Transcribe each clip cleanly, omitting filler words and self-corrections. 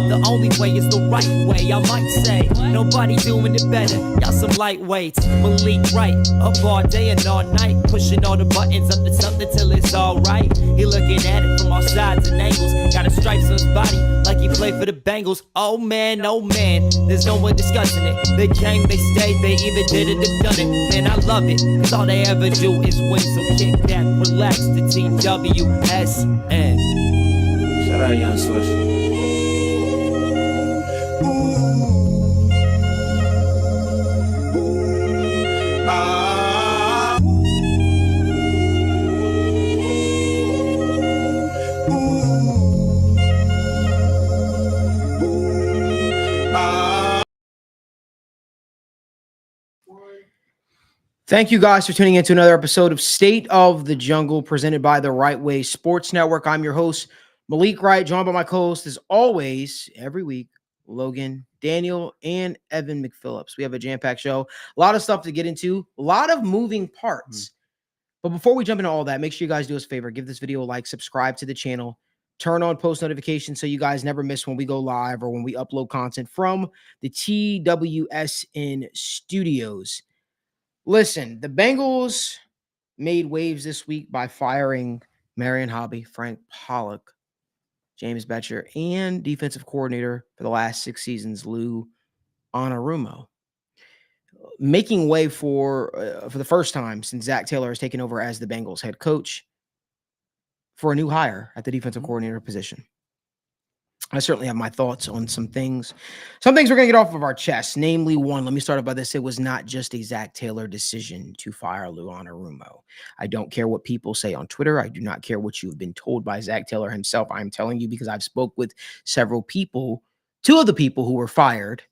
The only way is the right way, I might say. Nobody doing it better, y'all some lightweights. Malik Wright, up all day and all night, pushing all the buttons up to something till it's alright. He looking at it from all sides and angles, got a stripes on his body like he played for the Bengals. Oh man, there's no one discussing it. They came, they stayed, they either did it or done it. Man, I love it, cause all they ever do is win. So kick back, relax, the TWSN. Shout out Young Swish. Thank you guys for tuning in to another episode of State of the Jungle presented by the Right Way Sports Network. I'm your host, Malik Wright, joined by my co-host as always, every week, Logan, Daniel, and Evan McPhillips. We have a jam-packed show, a lot of stuff to get into, a lot of moving parts. But before we jump into all that, make sure you guys do us a favor, give this video a like, subscribe to the channel, turn on post notifications so you guys never miss when we go live or when we upload content from the TWSN studios. Listen, the Bengals made waves this week by firing Marion Hobby, Frank Pollack, James Bettcher, and defensive coordinator for the last 6 seasons, Lou Anarumo, making way for the first time since Zach Taylor has taken over as the Bengals head coach for a new hire at the defensive coordinator position. I certainly have my thoughts on some things. Some things we're going to get off of our chest, namely one. Let me start off by this. It was not just a Zach Taylor decision to fire Lou Anarumo. I don't care what people say on Twitter. I do not care what you've been told by Zach Taylor himself. I'm telling you because I've spoke with several people, 2 of the people who were fired.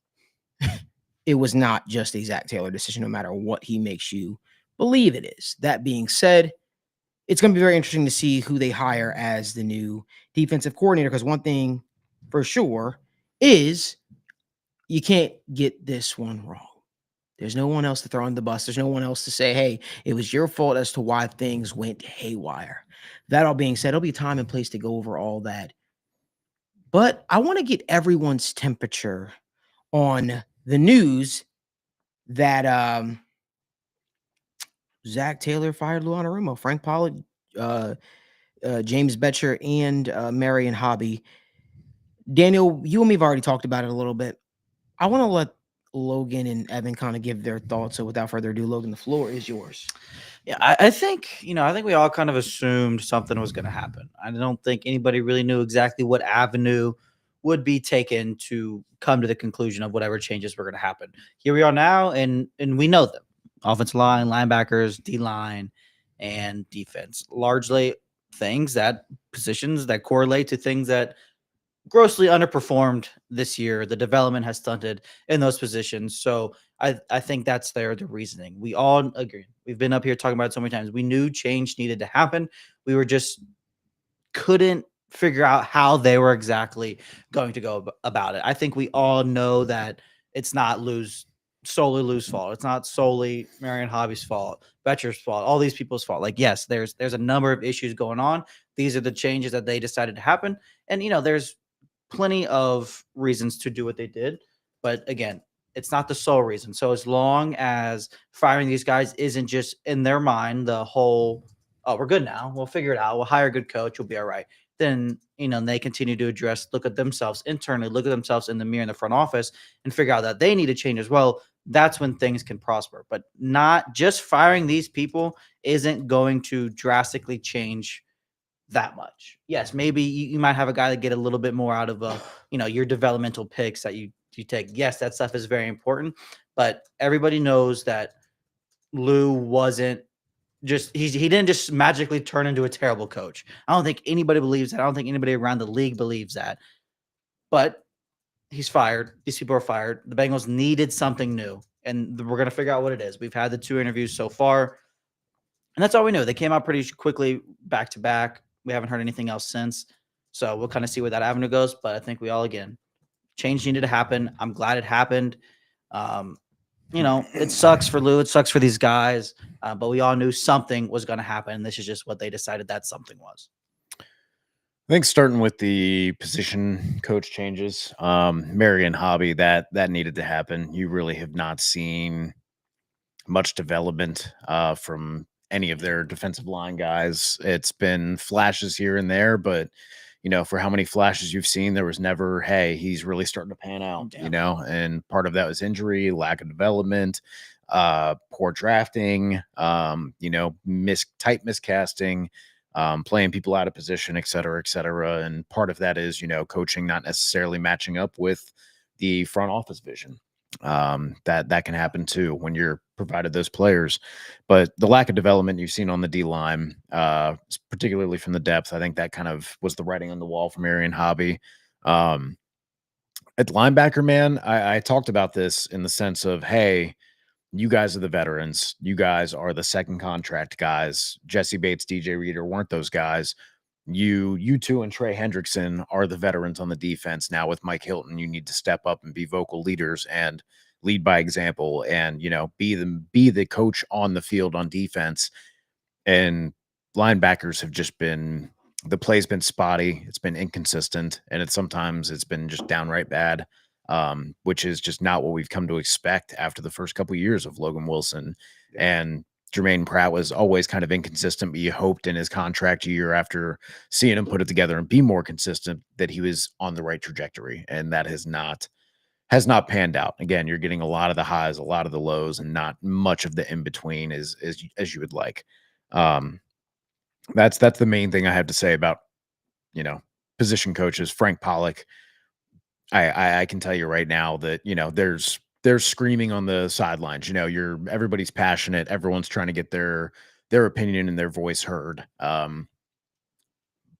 It was not just a Zach Taylor decision, no matter what he makes you believe it is. That being said, it's going to be very interesting to see who they hire as the new defensive coordinator, because one thing for sure is you can't get this one wrong. There's no one else to throw on the bus. There's no one else to say, hey, it was your fault as to why things went haywire. That all being said, there'll be time and place to go over all that. But I want to get everyone's temperature on the news that Zach Taylor fired Lou Anarumo, Frank Pollack, James Bettcher, and Marion Hobby. Daniel, you and me have already talked about it a little bit. I want to let Logan and Evan kind of give their thoughts. So without further ado, Logan, the floor is yours. Yeah, I think we all kind of assumed something was going to happen. I don't think anybody really knew exactly what avenue would be taken to come to the conclusion of whatever changes were going to happen. Here we are now, and we know them. Offensive line, linebackers, D-line, and defense. Largely positions that correlate to things that grossly underperformed this year. The development has stunted in those positions. So I think that's the reasoning. We all agree. We've been up here talking about it so many times. We knew change needed to happen. We were just couldn't figure out how they were exactly going to go about it. I think we all know that it's not solely Lou's fault. It's not solely Marion Hobby's fault, Bettcher's fault, all these people's fault. Like, yes, there's a number of issues going on. These are the changes that they decided to happen. And, there's plenty of reasons to do what they did. But again, it's not the sole reason. So as long as firing these guys isn't just in their mind, the whole, oh, we're good now, we'll figure it out, we'll hire a good coach, we'll be all right. Then, they continue to look at themselves internally, look at themselves in the mirror in the front office and figure out that they need to change as well. That's when things can prosper. But not just firing these people isn't going to drastically change that much. Yes, maybe you might have a guy that get a little bit more out of your developmental picks that you take. Yes, that stuff is very important, but everybody knows that Lou wasn't just he didn't just magically turn into a terrible coach. I don't think anybody believes that. I don't think anybody around the league believes that. But he's fired. These people are fired. The Bengals needed something new, and we're going to figure out what it is. We've had the 2 interviews so far, and that's all we know. They came out pretty quickly back to back. We haven't heard anything else since, so we'll kind of see where that avenue goes. But I think we all, again, change needed to happen. I'm glad it happened. It sucks for Lou. It sucks for these guys, but we all knew something was going to happen, and this is just what they decided that something was. I think starting with the position coach changes, Marion Hobby, that needed to happen. You really have not seen much development from any of their defensive line guys. It's been flashes here and there, but for how many flashes you've seen, there was never, hey, he's really starting to pan out, Yeah. and part of that was injury, lack of development, poor drafting, tight miscasting, playing people out of position, et cetera, et cetera. And part of that is, coaching not necessarily matching up with the front office vision. That can happen too when you're provided those players. But the lack of development you've seen on the D line, particularly from the depth, I think that kind of was the writing on the wall for Marion Hobby. At linebacker, man, I talked about this in the sense of, hey, you guys are the veterans. You guys are the second contract guys. Jesse Bates, DJ Reader weren't those guys. You two and Trey Hendrickson are the veterans on the defense. Now with Mike Hilton, you need to step up and be vocal leaders and lead by example and, be the coach on the field on defense. And linebackers have just been, the play's been spotty. It's been inconsistent. And sometimes it's been just downright bad. Which is just not what we've come to expect after the first couple of years of Logan Wilson. And Jermaine Pratt was always kind of inconsistent, but you hoped in his contract year after seeing him put it together and be more consistent that he was on the right trajectory. And that has not panned out. Again, you're getting a lot of the highs, a lot of the lows, and not much of the in between as you would like. That's the main thing I have to say about, position coaches. Frank Pollack, I can tell you right now that, there's screaming on the sidelines. Everybody's passionate. Everyone's trying to get their opinion and their voice heard. But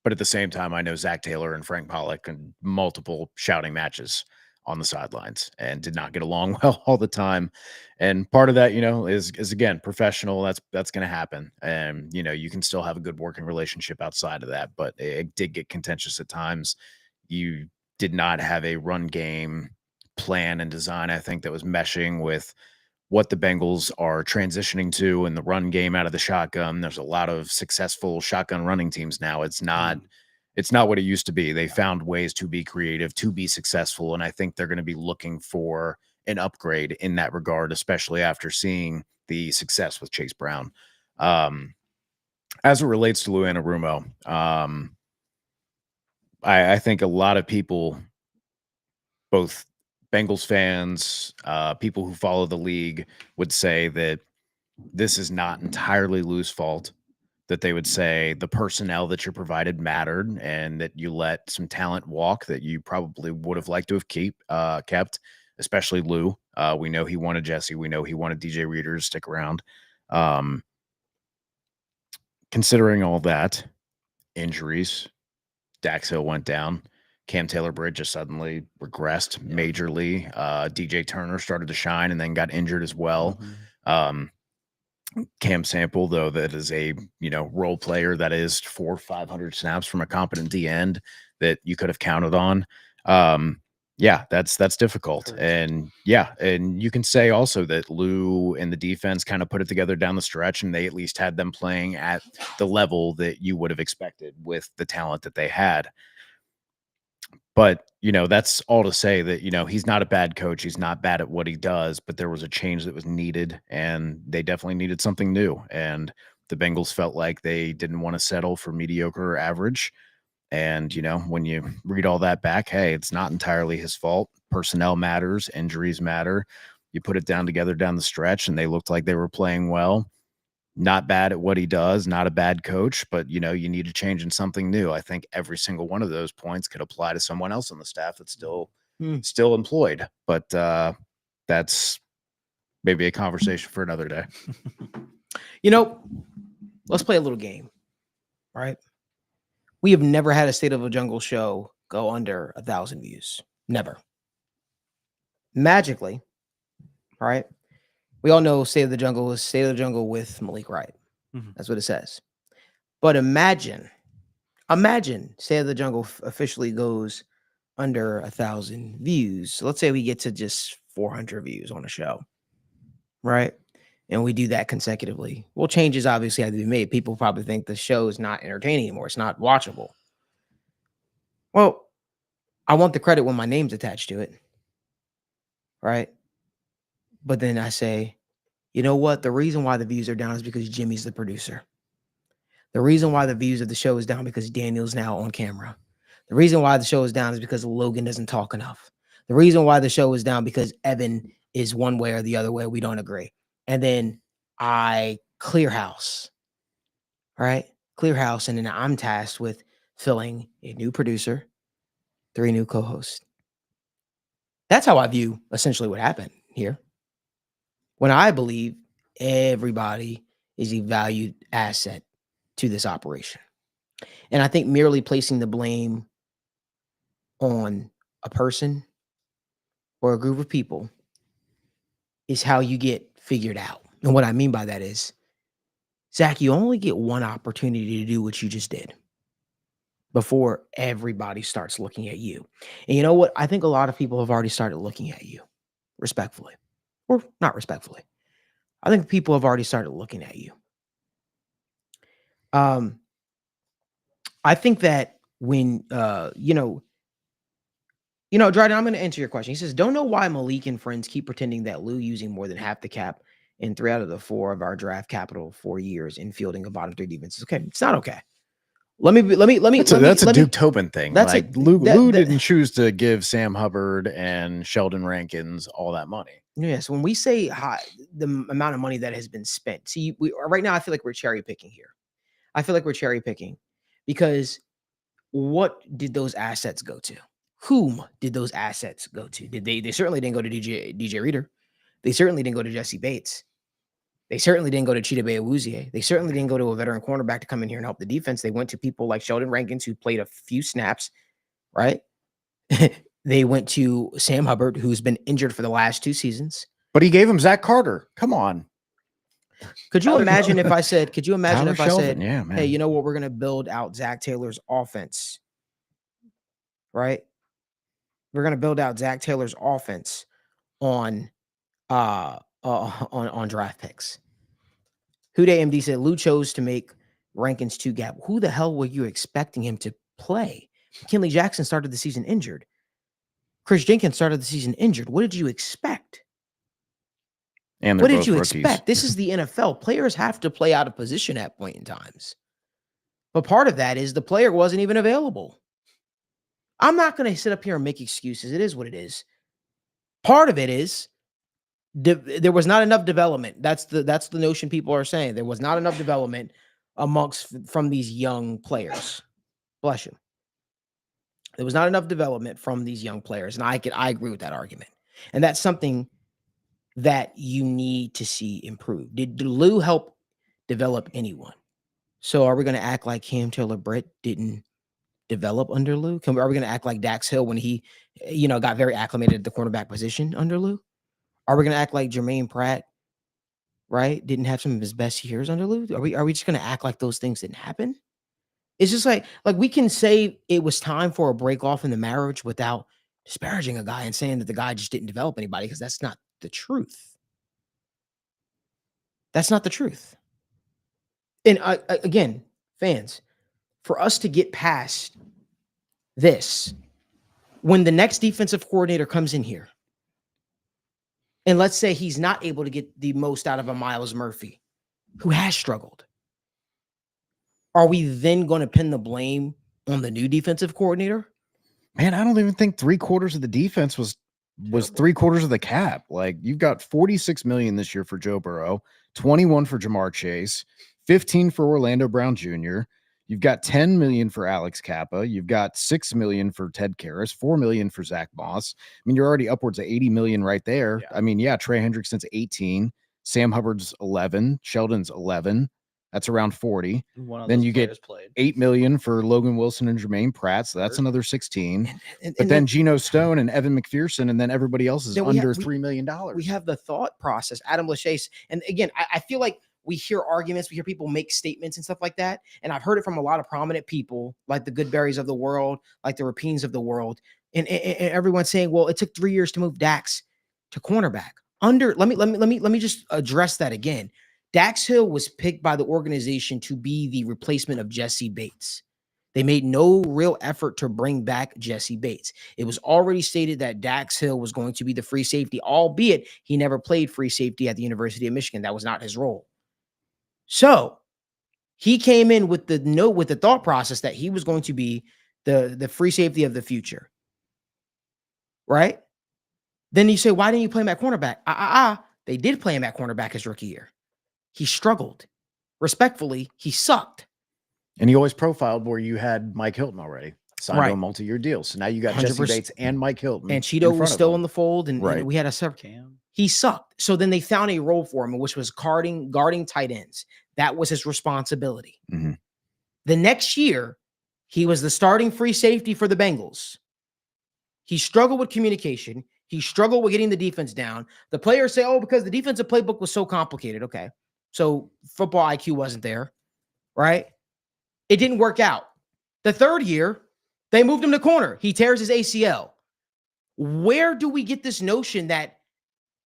at the same time, I know Zach Taylor and Frank Pollack and multiple shouting matches on the sidelines and did not get along well all the time. And part of that, is again, professional. That's going to happen. And, you can still have a good working relationship outside of that, but it did get contentious at times. You did not have a run game plan and design, I think, that was meshing with what the Bengals are transitioning to in the run game out of the shotgun. There's a lot of successful shotgun running teams now. It's not what it used to be. They found ways to be creative, to be successful, and I think they're going to be looking for an upgrade in that regard, especially after seeing the success with Chase Brown. As it relates to Lou Anarumo, I think a lot of people, both Bengals fans, people who follow the league, would say that this is not entirely Lou's fault, that they would say the personnel that you're provided mattered and that you let some talent walk that you probably would have liked to have kept, especially Lou. We know he wanted Jesse. We know he wanted DJ Reader to stick around. Considering all that, injuries, Dax Hill went down. Cam Taylor-Britt just suddenly regressed majorly. DJ Turner started to shine and then got injured as well. Cam Sample, though, that is a role player that is 400 or 500 snaps from a competent D end that you could have counted on. That's difficult. And and you can say also that Lou and the defense kind of put it together down the stretch, and they at least had them playing at the level that you would have expected with the talent that they had. But, that's all to say that, he's not a bad coach. He's not bad at what he does, but there was a change that was needed, and they definitely needed something new. And the Bengals felt like they didn't want to settle for mediocre or average. And, when you read all that back, hey, it's not entirely his fault. Personnel matters. Injuries matter. You put it down together down the stretch, and they looked like they were playing well. Not bad at what he does, not a bad coach, but you need to change in something new. I think every single one of those points could apply to someone else on the staff that's still employed. But that's maybe a conversation for another day. Let's play a little game. All right. We have never had a State of the Jungle show go under 1,000 views. Never. Magically, all right. We all know State of the Jungle is State of the Jungle with Malik Wright. That's what it says. But imagine State of the Jungle officially goes under 1,000 views. So let's say we get to just 400 views on a show, right? And we do that consecutively. Well, changes obviously have to be made. People probably think the show is not entertaining anymore. It's not watchable. Well, I want the credit when my name's attached to it, right? But then I say, you know what? The reason why the views are down is because Jimmy's the producer. The reason why the views of the show is down because Daniel's now on camera. The reason why the show is down is because Logan doesn't talk enough. The reason why the show is down because Evan is one way or the other way. We don't agree. And then I clear house, right? Clear house. And then I'm tasked with filling a new producer, 3 new co-hosts. That's how I view essentially what happened here. When I believe everybody is a valued asset to this operation. And I think merely placing the blame on a person or a group of people is how you get figured out. And what I mean by that is, Zach, you only get one opportunity to do what you just did before everybody starts looking at you. And you know what? I think a lot of people have already started looking at you respectfully or not respectfully. I think people have already started looking at you. I think that when, Dryden, I'm going to answer your question. He says, don't know why Malik and friends keep pretending that Lou using more than half the cap in 3 out of the 4 of our draft capital 4 years in fielding a bottom 3 defense. It's okay. It's not okay. That's a Duke Tobin thing. That's like Lou didn't choose to give Sam Hubbard and Sheldon Rankins all that money. Yes, when we say the amount of money that has been spent, see, right now I feel like we're cherry picking here. I feel like we're cherry picking because what did those assets go to? Whom did those assets go to? They certainly didn't go to DJ Reader. They certainly didn't go to Jesse Bates. They certainly didn't go to Chidobe Awuzie. They certainly didn't go to a veteran cornerback to come in here and help the defense. They went to people like Sheldon Rankins, who played a few snaps, right? They went to Sam Hubbard, who's been injured for the last 2 seasons. But he gave him Zach Carter. Come on. Could you imagine if I said, yeah, man. Hey, you know what? We're going to build out Zach Taylor's offense, right? We're going to build out Zach Taylor's offense on draft picks. Huday MD said Lou chose to make Rankins 2 gap. Who the hell were you expecting him to play? McKinley Jackson started the season injured. Chris Jenkins started the season injured. What did you expect? And what did you expect? This is the NFL. Players have to play out of position at point in times. But part of that is the player wasn't even available. I'm not going to sit up here and make excuses. It is what it is. Part of it is there was not enough development. That's the notion people are saying. There was not enough development from these young players. Bless you. There was not enough development from these young players. And I agree with that argument. And that's something that you need to see improve. Did Lou help develop anyone? So are we going to act like Cam Taylor-Britt didn't develop under Lou? Are we going to act like Dax Hill when he, got very acclimated at the cornerback position under Lou? Are we going to act like Jermaine Pratt, right, didn't have some of his best years under Lou? Are we just going to act like those things didn't happen? It's just like we can say it was time for a break off in the marriage without disparaging a guy and saying that the guy just didn't develop anybody, because that's not the truth. That's not the truth. And again, fans, for us to get past this, when the next defensive coordinator comes in here, and let's say he's not able to get the most out of a Myles Murphy, who has struggled, are we then going to pin the blame on the new defensive coordinator? Man, I don't even think 3/4 of the defense was 3/4 of the cap. Like, you've got $46 million this year for Joe Burrow, 21 for Jamar Chase, 15 for Orlando Brown Jr. You've got $10 million for Alex Kappa. You've got $6 million for Ted Karras, $4 million for Zach Moss. I mean, you're already upwards of $80 million right there. Yeah. I mean, Trey Hendrickson's 18, Sam Hubbard's 11, Sheldon's 11. That's around 40. Then you get $8 million for Logan Wilson and Jermaine Pratt. So that's another 16. But then Geno Stone and Evan McPherson, and then everybody else is under $3 million. We have the thought process. Adam Lachase. And again, I feel like we hear arguments, we hear people make statements and stuff like that. And I've heard it from a lot of prominent people, like the Goodberries of the world, like the Rapines of the world. And everyone's saying, well, it took 3 years to move Dax to cornerback. Let me just address that again. Dax Hill was picked by the organization to be the replacement of Jesse Bates. They made no real effort to bring back Jesse Bates. It was already stated that Dax Hill was going to be the free safety, albeit he never played free safety at the University of Michigan. That was not his role. So he came in with the thought process that he was going to be the free safety of the future. Right? Then you say, why didn't you play him at cornerback? They did play him at cornerback his rookie year. He struggled. Respectfully, he sucked. And he always profiled where you had Mike Hilton already signed to a multi-year deal. So now you got Jesse 100%. Bates and Mike Hilton. And Cheeto was still in the fold, and we had a separate Cam. He sucked. So then they found a role for him, which was guarding tight ends. That was his responsibility. Mhm. The next year, he was the starting free safety for the Bengals. He struggled with communication. He struggled with getting the defense down. The players say, oh, because the defensive playbook was so complicated. Okay. So football IQ wasn't there, right? It didn't work out. The third year, they moved him to corner. He tears his ACL. Where do we get this notion that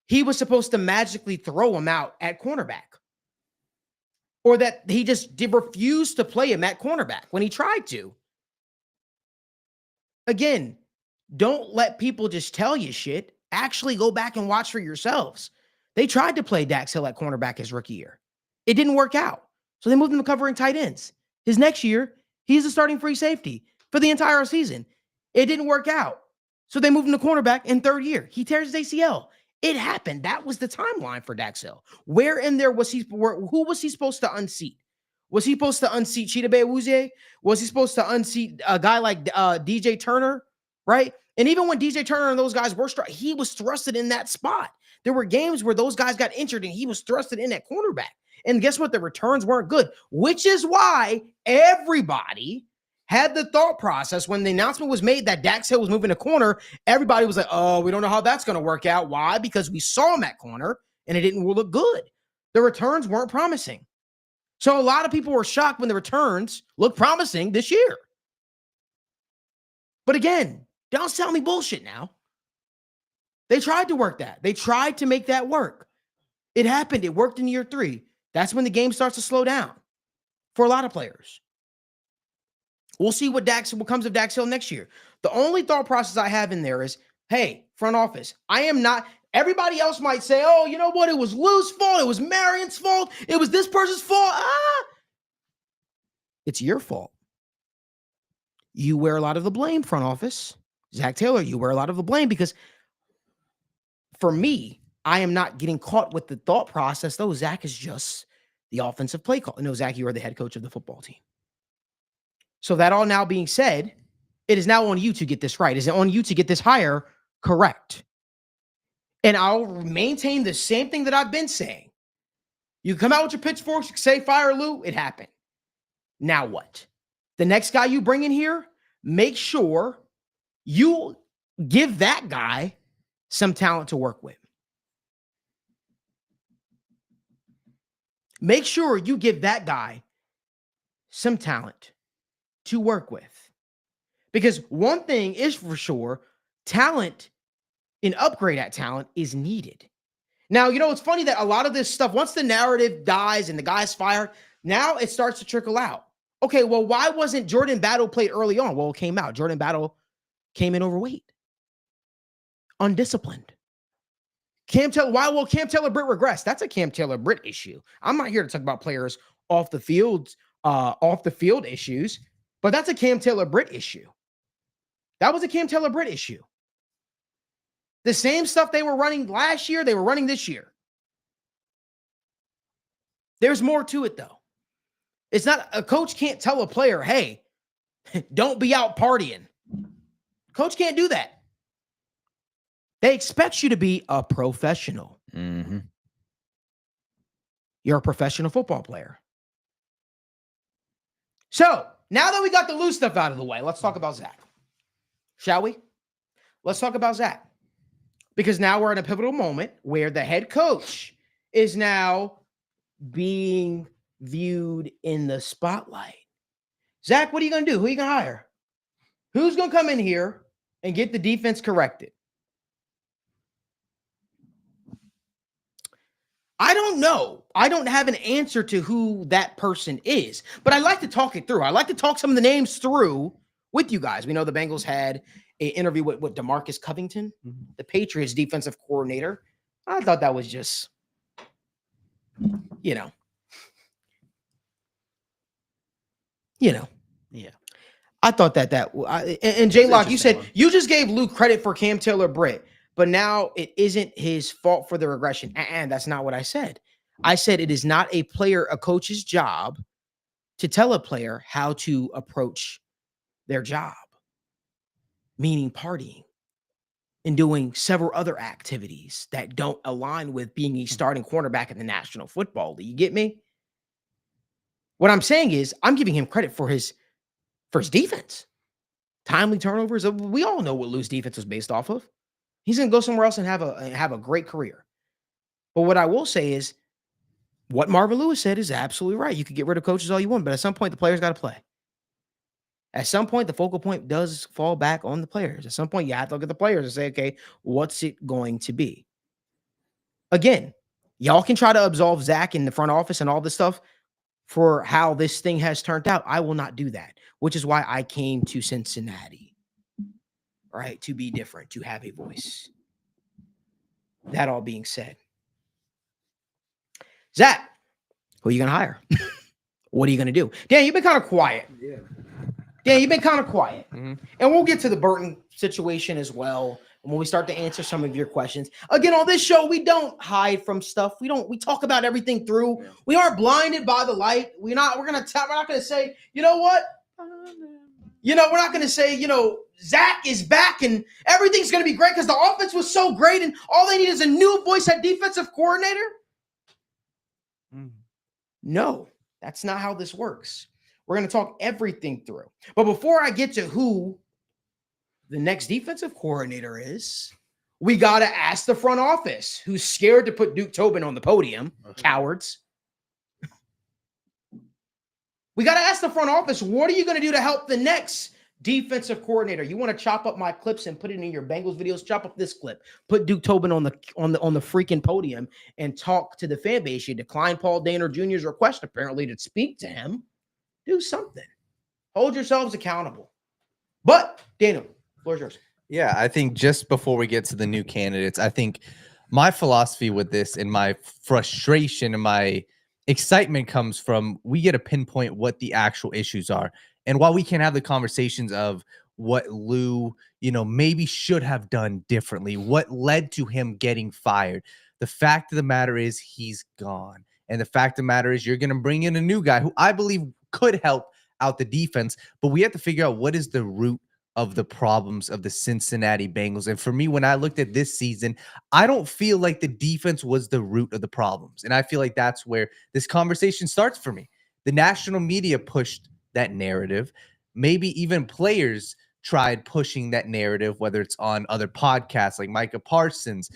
he was supposed to magically throw him out at cornerback? Or that he just refused to play him at cornerback when he tried to? Again, don't let people just tell you shit. Actually go back and watch for yourselves. They tried to play Dax Hill at cornerback his rookie year. It didn't work out. So they moved him to covering tight ends. His next year, he's the starting free safety for the entire season. It didn't work out. So they moved him to cornerback in third year. He tears his ACL. It happened. That was the timeline for Dax Hill. Where in there was who was he supposed to unseat? Was he supposed to unseat Chidobe Awuzie? Was he supposed to unseat a guy like DJ Turner? Right? And even when DJ Turner and those guys were he was thrusted in that spot. There were games where those guys got injured and he was thrusted in at cornerback. And guess what? The returns weren't good, which is why everybody had the thought process when the announcement was made that Dax Hill was moving to corner. Everybody was like, oh, we don't know how that's going to work out. Why? Because we saw him at corner and it didn't look good. The returns weren't promising. So a lot of people were shocked when the returns looked promising this year. But again, don't sell me bullshit now. They tried to work that. They tried to make that work. It happened. It worked in year 3. That's when the game starts to slow down for a lot of players. We'll see what comes of Dax Hill next year. The only thought process I have in there is, hey, front office, I am not. Everybody else might say, oh, you know what? It was Lou's fault. It was Marion's fault. It was this person's fault. It's your fault. You wear a lot of the blame, front office. Zach Taylor, you wear a lot of the blame because for me, I am not getting caught with the thought process, though. Zach is just the offensive play call. No, Zach, you are the head coach of the football team. So that all now being said, it is now on you to get this right. Is it on you to get this hire correct? And I'll maintain the same thing that I've been saying. You come out with your pitchforks, you say fire Lou, it happened. Now what? The next guy you bring in here, make sure you give that guy some talent to work with. Make sure you give that guy some talent to work with. Because one thing is for sure, talent, an upgrade at talent is needed. Now, you know, it's funny that a lot of this stuff, once the narrative dies and the guy's fired, now it starts to trickle out. Okay, well, why wasn't Jordan Battle played early on? Well, it came out. Jordan Battle came in overweight, undisciplined. Cam Taylor Britt regressed. That's a Cam Taylor Britt issue. I'm not here to talk about players off the field issues, but that's a Cam Taylor Britt issue. That was a Cam Taylor Britt issue. The same stuff they were running last year, they were running this year. There's more to it, though. It's not a coach can't tell a player, hey, don't be out partying. Coach can't do that. They expect you to be a professional. Mm-hmm. You're a professional football player. So now that we got the loose stuff out of the way, let's talk about Zach. Shall we? Let's talk about Zach. Because now we're at a pivotal moment where the head coach is now being viewed in the spotlight. Zach, what are you going to do? Who are you going to hire? Who's going to come in here and get the defense corrected? I don't know. I don't have an answer to who that person is, but I like to talk it through. I like to talk some of the names through with you guys. We know the Bengals had an interview with DeMarcus Covington, the Patriots defensive coordinator. I thought that was just, you know. Yeah. I thought and J Lock, you said you just gave Luke credit for Cam Taylor-Britt, but now it isn't his fault for the regression. And that's not what I said. I said it is not a coach's job to tell a player how to approach their job, meaning partying and doing several other activities that don't align with being a starting cornerback in the National Football League. You get me? What I'm saying is I'm giving him credit for his defense. Timely turnovers. We all know what Lou's defense was based off of. He's going to go somewhere else and have a great career. But what I will say is what Marvin Lewis said is absolutely right. You could get rid of coaches all you want, but at some point, the players got to play. At some point, the focal point does fall back on the players. At some point, you have to look at the players and say, okay, what's it going to be? Again, y'all can try to absolve Zach in the front office and all this stuff for how this thing has turned out. I will not do that, which is why I came to Cincinnati, right? To be different, to have a voice. That all being said, Zach, who are you going to hire? What are you going to do? Dan, you've been kind of quiet. Yeah. Dan, you've been kind of quiet. And we'll get to the Burton situation as well when we start to answer some of your questions. Again, on this show, we don't hide from stuff. We talk about everything through. Yeah. We aren't blinded by the light. We're not going to say, you know what? We're not going to say, Zach is back and everything's going to be great because the offense was so great and all they need is a new voice at defensive coordinator. No, that's not how this works. We're going to talk everything through. But before I get to who the next defensive coordinator is, we got to ask the front office, who's scared to put Duke Tobin on the podium. Cowards. We got to ask the front office, what are you going to do to help the next defensive coordinator? You want to chop up my clips and put it in your Bengals videos? Chop up this clip. Put Duke Tobin on the freaking podium and talk to the fan base. You decline Paul Dehner Jr.'s request, apparently, to speak to him. Do something. Hold yourselves accountable. But, Daniel, floor is yours. Yeah, I think just before we get to the new candidates, I think my philosophy with this and my frustration and my excitement comes from we get to pinpoint what the actual issues are. And while we can have the conversations of what Lou, maybe should have done differently, what led to him getting fired, the fact of the matter is he's gone. And the fact of the matter is you're going to bring in a new guy who I believe could help out the defense, but we have to figure out what is the root of the problems of the Cincinnati Bengals. And for me, when I looked at this season, I don't feel like the defense was the root of the problems. And I feel like that's where this conversation starts for me. The national media pushed that narrative. Maybe even players tried pushing that narrative, whether it's on other podcasts like Micah Parsons.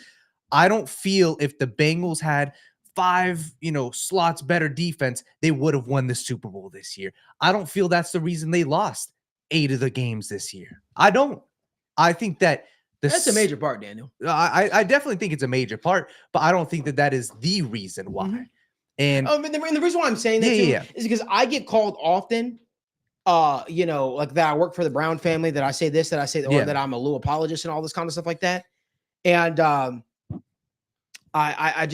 I don't feel if the Bengals had 5, slots better defense, they would have won the Super Bowl this year. I don't feel that's the reason they lost 8 of the games this year. I don't. I think that that's a major part, Daniel. I definitely think it's a major part, but I don't think that is the reason why. And the reason why I'm saying that is because I get called often, like that I work for the Brown family, that I say this, that I say that, or that I'm a Lou apologist and all this kind of stuff like that. And I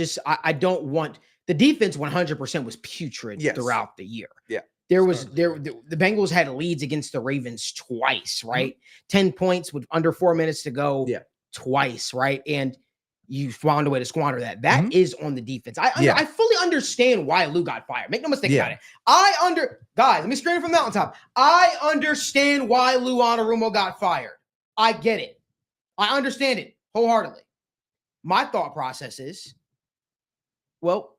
don't want the defense 100% was putrid throughout the year. Yeah. The Bengals had leads against the Ravens twice, right? 10 points with under 4 minutes to go twice, right? And you found a way to squander that. That is on the defense. I fully understand why Lou got fired. Make no mistake about it. Guys, let me scream from the mountaintop. I understand why Lou Anarumo got fired. I get it. I understand it wholeheartedly. My thought process is, well,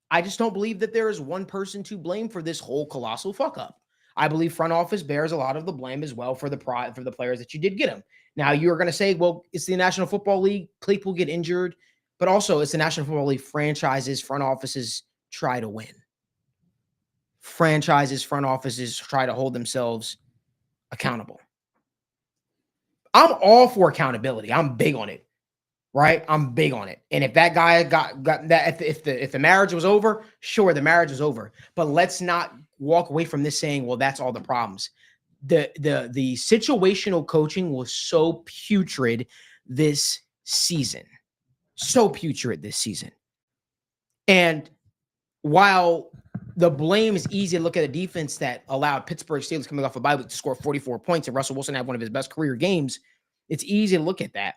I just don't believe that there is one person to blame for this whole colossal fuck up. I believe front office bears a lot of the blame as well for the players that you did get them. Now you're going to say, well, it's the National Football League. People get injured, but also it's the National Football League. Franchises, front offices try to win. Franchises, front offices try to hold themselves accountable. I'm all for accountability. I'm big on it. right? I'm big on it. And if that guy got that, if the marriage was over, sure, the marriage is over. But let's not walk away from this saying, well, that's all the problems. The situational coaching was so putrid this season. So putrid this season. And while the blame is easy to look at a defense that allowed Pittsburgh Steelers coming off a bye week to score 44 points and Russell Wilson had one of his best career games, it's easy to look at that.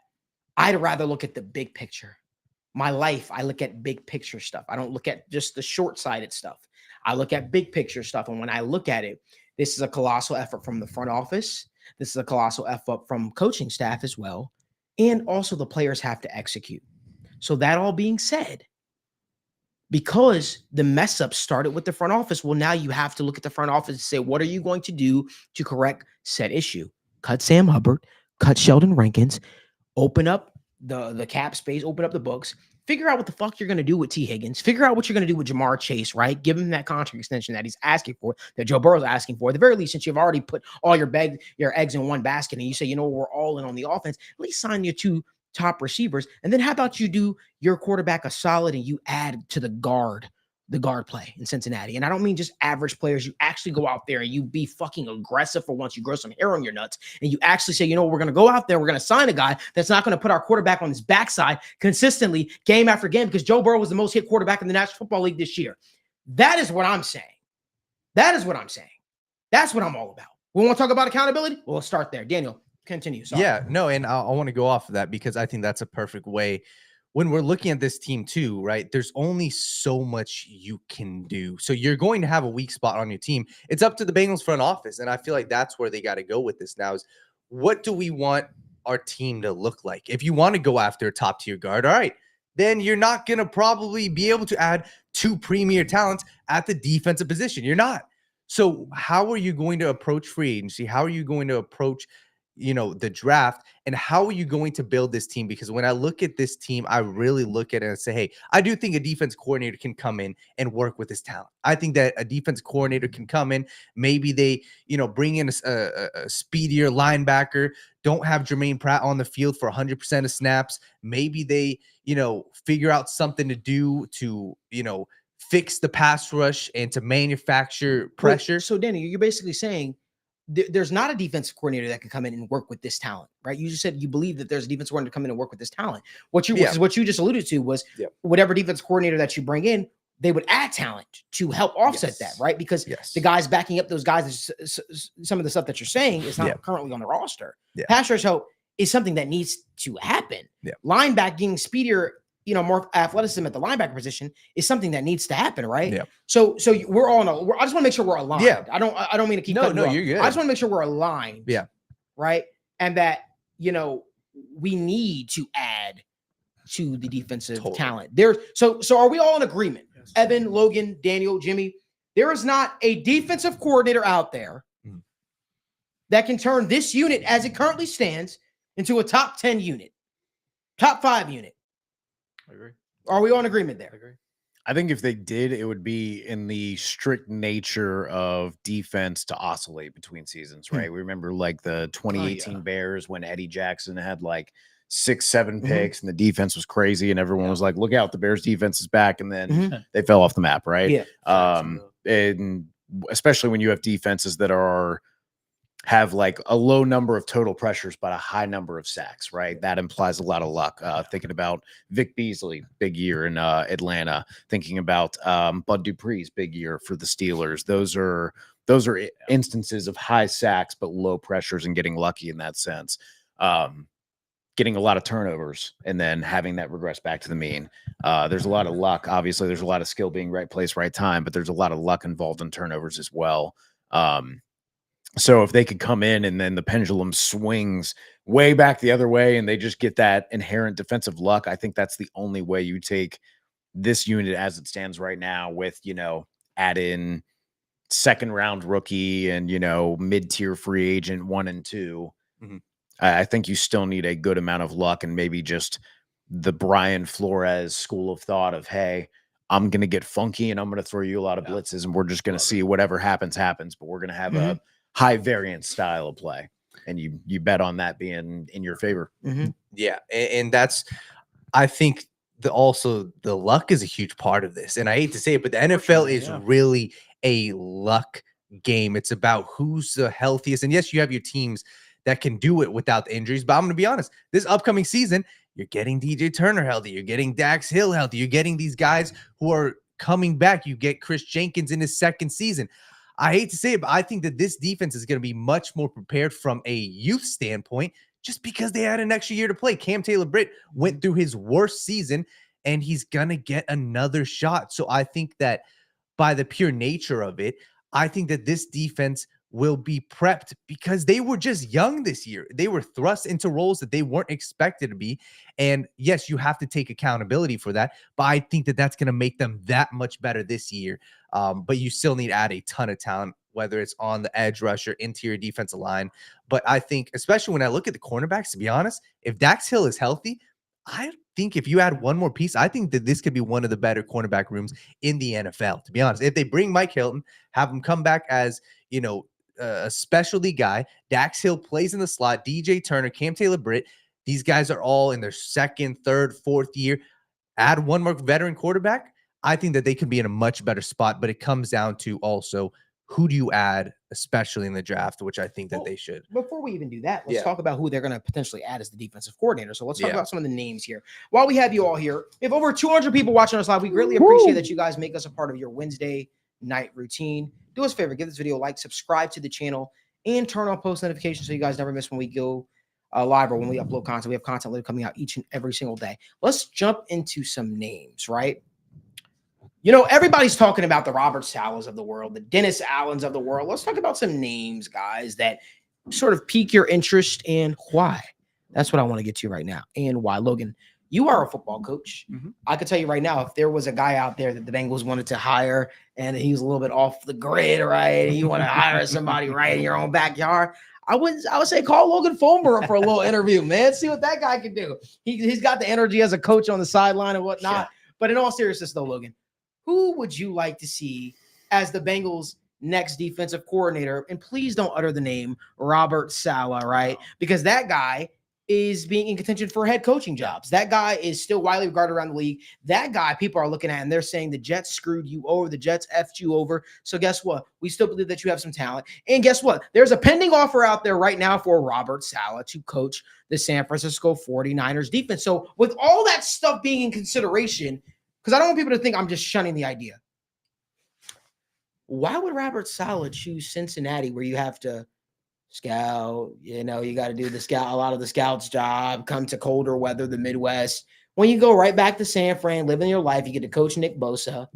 I'd rather look at the big picture. My life, I look at big picture stuff. I don't look at just the short-sighted stuff. I look at big picture stuff. And when I look at it, this is a colossal effort from the front office. This is a colossal effort from coaching staff as well. And also the players have to execute. So that all being said, because the mess up started with the front office, well, now you have to look at the front office and say, what are you going to do to correct said issue? Cut Sam Hubbard, cut Sheldon Rankins, open up the cap space, open up the books, figure out what the fuck you're going to do with T. Higgins, figure out what you're going to do with Jamar Chase, right? Give him that contract extension that he's asking for, that Joe Burrow's asking for. At the very least, since you've already put all your eggs in one basket and you say, you know, we're all in on the offense, at least sign your 2 top receivers. And then how about you do your quarterback a solid and you add to the guard play in Cincinnati. And I don't mean just average players. You actually go out there and you be fucking aggressive for once. You grow some hair on your nuts and you actually say, you know, we're going to go out there. We're going to sign a guy that's not going to put our quarterback on his backside consistently game after game, because Joe Burrow was the most hit quarterback in the National Football League this year. That is what I'm saying. That is what I'm saying. That's what I'm all about. We want to talk about accountability? Well, let's start there. Daniel, continue. Sorry. Yeah, no, and I want to go off of that because I think that's a perfect way. When we're looking at this team too, right, there's only so much you can do. So you're going to have a weak spot on your team. It's up to the Bengals front office. And I feel like that's where they got to go with this now is, what do we want our team to look like? If you want to go after a top tier guard, all right, then you're not going to probably be able to add 2 premier talents at the defensive position. You're not. So how are you going to approach free agency? How are you going to approach, you know, the draft, and how are you going to build this team? Because when I look at this team, I really look at it and say, hey, I do think a defense coordinator can come in and work with this talent. I think that a defense coordinator can come in. Maybe they, you know, bring in a speedier linebacker, don't have Jermaine Pratt on the field for 100% of snaps. Maybe they, you know, figure out something to do to, you know, fix the pass rush and to manufacture pressure. Wait, so Danny, you're basically saying there's not a defensive coordinator that can come in and work with this talent, right? You just said you believe that there's a defensive coordinator to come in and work with this talent. What you just alluded to was whatever defense coordinator that you bring in, they would add talent to help offset that, right? Because the guys backing up those guys, some of the stuff that you're saying is not currently on the roster. Pass rush help is something that needs to happen. Linebacking, speedier, you know, more athleticism at the linebacker position is something that needs to happen, right? So we're all I just want to make sure we're aligned. I don't mean to keep cutting you off. You're good. I just want to make sure we're aligned. Right. And that, you know, we need to add to the defensive talent. So are we all in agreement? Evan, Logan, Daniel, Jimmy, there is not a defensive coordinator out there that can turn this unit as it currently stands into a top 10 unit, top 5 unit. I agree. Are we all in agreement there? I agree. I think if they did, it would be in the strict nature of defense to oscillate between seasons, right? We remember like the 2018 Bears when Eddie Jackson had like 6-7 picks and the defense was crazy and everyone was like, look out, the Bears defense is back. And then they fell off the map, right? And especially when you have defenses that have like a low number of total pressures, but a high number of sacks, right? That implies a lot of luck. Thinking about Vic Beasley, big year in Atlanta. Thinking about Bud Dupree's big year for the Steelers. Those are instances of high sacks, but low pressures and getting lucky in that sense. Getting a lot of turnovers and then having that regress back to the mean. There's a lot of luck. Obviously, there's a lot of skill being right place, right time, but there's a lot of luck involved in turnovers as well. So if they could come in and then the pendulum swings way back the other way and they just get that inherent defensive luck, I think that's the only way you take this unit as it stands right now with, you know, add in 2nd round rookie and, you know, mid-tier free agent 1 and 2. I think you still need a good amount of luck and maybe just the Brian Flores school of thought of, hey, I'm going to get funky and I'm going to throw you a lot of blitzes and we're just going to see whatever happens, but we're going to have a high variance style of play. And you bet on that being in your favor. Yeah. And that's, I think also the luck is a huge part of this. And I hate to say it, but the NFL is really a luck game. It's about who's the healthiest. And yes, you have your teams that can do it without the injuries. But I'm going to be honest, this upcoming season, you're getting DJ Turner healthy. You're getting Dax Hill healthy. You're getting these guys who are coming back. You get Chris Jenkins in his second season. I hate to say it, but I think that this defense is going to be much more prepared from a youth standpoint just because they had an extra year to play. Cam Taylor-Britt went through his worst season, and he's going to get another shot. So I think that by the pure nature of it, I think that this defense will be prepped because they were just young this year. They were thrust into roles that they weren't expected to be. And yes, you have to take accountability for that, but I think that that's going to make them that much better this year. But you still need to add a ton of talent, whether it's on the edge rusher, interior defensive line. But I think, especially when I look at the cornerbacks, to be honest, if Dax Hill is healthy, I think if you add one more piece, I think that this could be one of the better cornerback rooms in the NFL, to be honest. If they bring Mike Hilton, have him come back as, a specialty guy, Dax Hill plays in the slot, DJ Turner, Cam Taylor-Britt, these guys are all in their second, third, fourth year. Add one more veteran quarterback, I think that they could be in a much better spot, but it comes down to also who do you add, especially in the draft, which I think that they should. Before we even do that, let's talk about who they're going to potentially add as the defensive coordinator. So let's talk about some of the names here. While we have you all here, we have over 200 people watching us live. We greatly appreciate that you guys make us a part of your Wednesday night routine. Do us a favor, give this video a like, subscribe to the channel, and turn on post notifications so you guys never miss when we go live or when we upload content. We have content literally coming out each and every single day. Let's jump into some names, right? Everybody's talking about the Robert Salehs of the world, the Dennis Allens of the world. Let's talk about some names, guys, that sort of pique your interest and why. That's what I want to get to right now. And why, Logan, you are a football coach. I could tell you right now, if there was a guy out there that the Bengals wanted to hire and he was a little bit off the grid, right? And you want to hire somebody right in your own backyard, I would say call Logan Fulmer for a little interview, man. See what that guy can do. He's got the energy as a coach on the sideline and whatnot. Yeah. But in all seriousness, though, Logan, who would you like to see as the Bengals' next defensive coordinator? And please don't utter the name Robert Saleh, right? Because that guy is being in contention for head coaching jobs. That guy is still widely regarded around the league. That guy people are looking at and they're saying the Jets screwed you over. The Jets effed you over. So guess what? We still believe that you have some talent. And guess what? There's a pending offer out there right now for Robert Saleh to coach the San Francisco 49ers defense. So with all that stuff being in consideration, because I don't want people to think I'm just shunning the idea. Why would Robert Saleh choose Cincinnati where you have to scout, you got to do a lot of the scouts job, come to colder weather, the Midwest. When you go right back to San Fran, living your life, you get to coach Nick Bosa,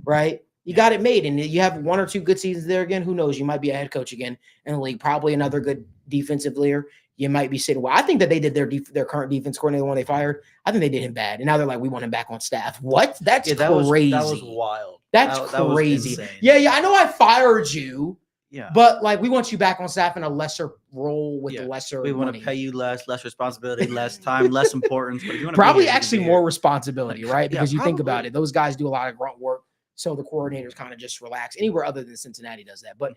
right? You got it made, and you have one or two good seasons there again. Who knows? You might be a head coach again in the league. Probably another good defensive leader. You might be sitting. Well, I think that they did their current defense coordinator when they fired. I think they did him bad, and now they're like, we want him back on staff. What? That's crazy. That was wild. That's crazy. Yeah. I know I fired you. Yeah, but like we want you back on staff in a lesser role with lesser. We want to pay you less responsibility, less time, less importance. But if you want to probably actually more responsibility, right? Because you think about it, those guys do a lot of grunt work, so the coordinators kind of just relax. Anywhere other than Cincinnati does that. But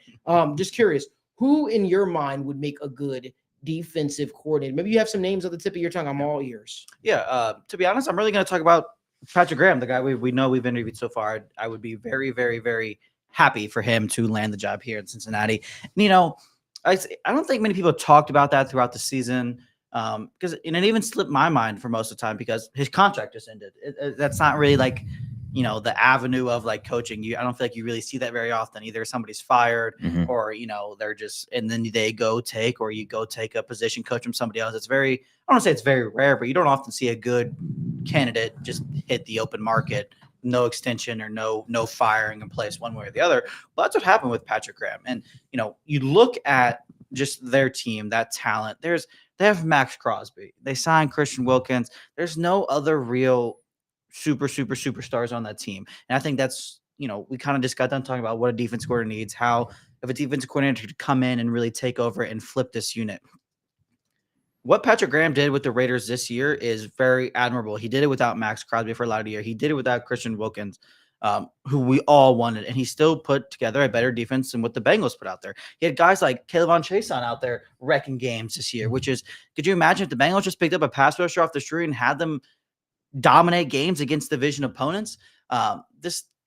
just curious, who in your mind would make a good defensive coordinator? Maybe you have some names at the tip of your tongue. I'm all ears. Yeah. To be honest, I'm really going to talk about Patrick Graham, the guy we know we've interviewed so far. I would be very, very, very happy for him to land the job here in Cincinnati. And, I don't think many people talked about that throughout the season because it even slipped my mind for most of the time because his contract just ended. That's not really like, the avenue of like coaching. I don't feel like you really see that very often. Either somebody's fired or, they're just, and then they go take a position coach from somebody else. It's very, I don't want to say it's very rare, but you don't often see a good candidate just hit the open market, no extension or no firing in place one way or the other. But that's what happened with Patrick Graham. And, you look at just their team, that talent, they have Max Crosby. They signed Christian Wilkins. There's no other real superstars on that team. And I think that's, we kind of just got done talking about what a defense coordinator needs, how if a defense coordinator could come in and really take over and flip this unit. What Patrick Graham did with the Raiders this year is very admirable. He did it without Max Crosby for a lot of the year. He did it without Christian Wilkins, who we all wanted, and he still put together a better defense than what the Bengals put out there. He had guys like Caleb Chason out there wrecking games this year, which is, could you imagine if the Bengals just picked up a pass rusher off the street and had them dominate games against division opponents.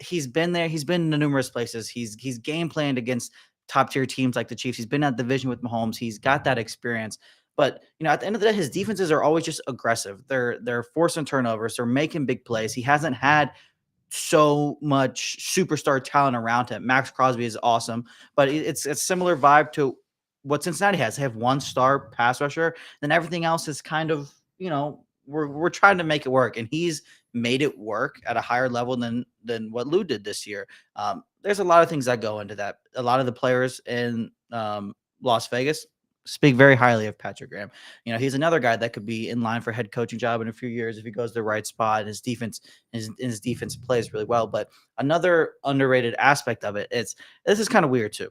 He's been there. He's been in numerous places. He's game planned against top tier teams like the Chiefs. He's been at division with Mahomes. He's got that experience. But at the end of the day, his defenses are always just aggressive. They're forcing turnovers. They're making big plays. He hasn't had so much superstar talent around him. Max Crosby is awesome, but it's a similar vibe to what Cincinnati has. They have one star pass rusher, then everything else is kind of, we're trying to make it work, and he's made it work at a higher level than what Lou did this year. There's a lot of things that go into that. A lot of the players in Las Vegas speak very highly of Patrick Graham. He's another guy that could be in line for head coaching job in a few years if he goes to the right spot and his defense plays really well. But another underrated aspect of it is this is kind of weird too.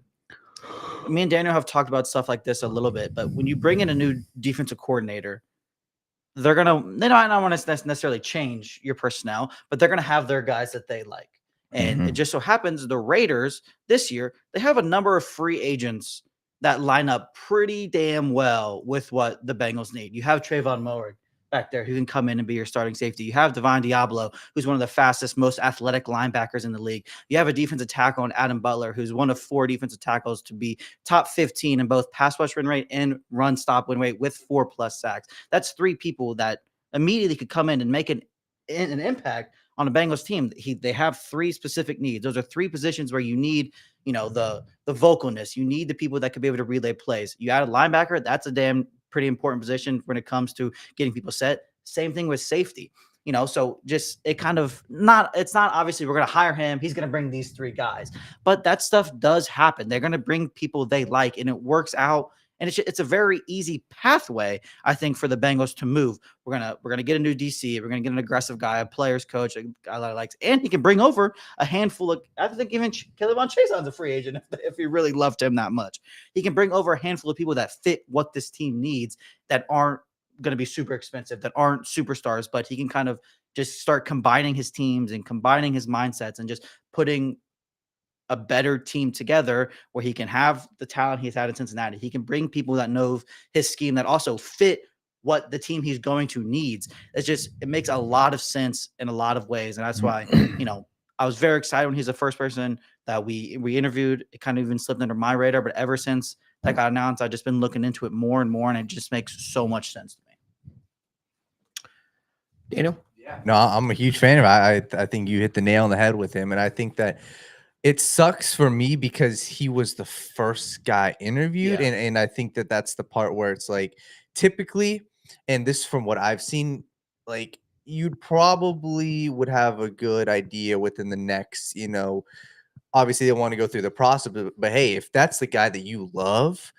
Me and Daniel have talked about stuff like this a little bit, but when you bring in a new defensive coordinator, they don't want to necessarily change your personnel, but they're going to have their guys that they like. And it just so happens the Raiders this year, they have a number of free agents that line up pretty damn well with what the Bengals need. You have Trayvon Moore back there who can come in and be your starting safety. You have Divine Diablo, who's one of the fastest, most athletic linebackers in the league. You have a defensive tackle in Adam Butler, who's one of 4 defensive tackles to be top 15 in both pass rush win rate and run stop win rate with 4+ sacks. That's 3 people that immediately could come in and make an impact on a Bengals team. They have 3 specific needs. Those are 3 positions where you need, the vocalness. You need the people that could be able to relay plays. You add a linebacker, that's a pretty important position when it comes to getting people set. Same thing with safety. So just it's not obviously we're going to hire him. He's going to bring these 3 guys, but that stuff does happen. They're going to bring people they like, and it works out. And it's a very easy pathway, I think, for the Bengals to move. We're gonna get a new DC. We're gonna get an aggressive guy, a players coach, a guy that likes, and he can bring over a handful of. I think even K'Lavon Chaison's a free agent if he really loved him that much. He can bring over a handful of people that fit what this team needs, that aren't going to be super expensive, that aren't superstars, but he can kind of just start combining his teams and combining his mindsets and just putting a better team together where he can have the talent he's had in Cincinnati. He can bring people that know his scheme that also fit what the team he's going to needs. It makes a lot of sense in a lot of ways. And that's why, I was very excited when he's the first person that we interviewed. It kind of even slipped under my radar, but ever since that got announced, I've just been looking into it more and more, and it just makes so much sense to me. Daniel? No, I'm a huge fan of it. I think you hit the nail on the head with him. And I think that it sucks for me because he was the first guy interviewed. Yeah. And I think that that's the part where it's like typically, and this from what I've seen, like you'd probably would have a good idea within the next, obviously they want to go through the process, but hey, if that's the guy that you love,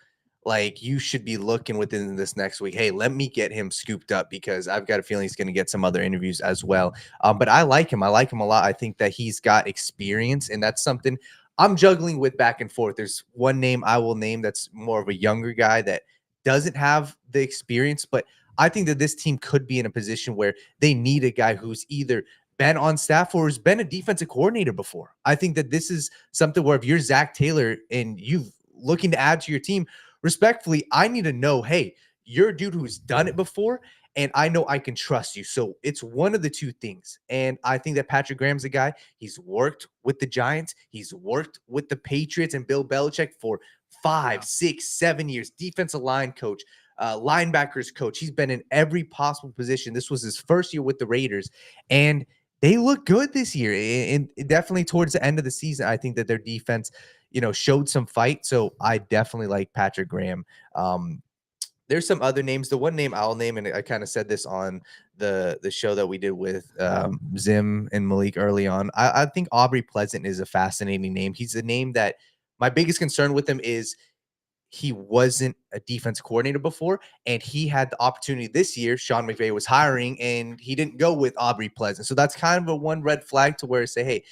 like you should be looking within this next week. Hey, let me get him scooped up because I've got a feeling he's going to get some other interviews as well. But I like him. I like him a lot. I think that he's got experience, and that's something I'm juggling with back and forth. There's one name I will name that's more of a younger guy that doesn't have the experience, but I think that this team could be in a position where they need a guy who's either been on staff or has been a defensive coordinator before. I think that this is something where if you're Zach Taylor and you're looking to add to your team, respectfully, I need to know, hey, you're a dude who's done it before, and I know I can trust you. So it's one of the 2 things. And I think that Patrick Graham's a guy. He's worked with the Giants. He's worked with the Patriots and Bill Belichick for 5, 6, 7 years. Defensive line coach, linebackers coach. He's been in every possible position. This was his first year with the Raiders, and they look good this year. And definitely towards the end of the season, I think that their defense showed some fight. So I definitely like Patrick Graham. There's some other names. The one name I'll name, and I kind of said this on the show that we did with Zim and Malik early on. I think Aubrey Pleasant is a fascinating name. He's a name that my biggest concern with him is he wasn't a defense coordinator before, and he had the opportunity this year. Sean McVay was hiring, and he didn't go with Aubrey Pleasant. So that's kind of a one red flag to where say, hey,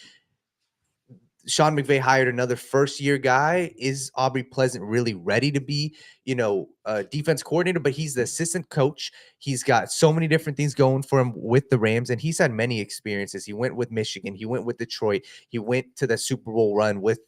Sean McVay hired another first-year guy. Is Aubrey Pleasant really ready to be, a defense coordinator? But he's the assistant coach. He's got so many different things going for him with the Rams, and he's had many experiences. He went with Michigan. He went with Detroit. He went to the Super Bowl run with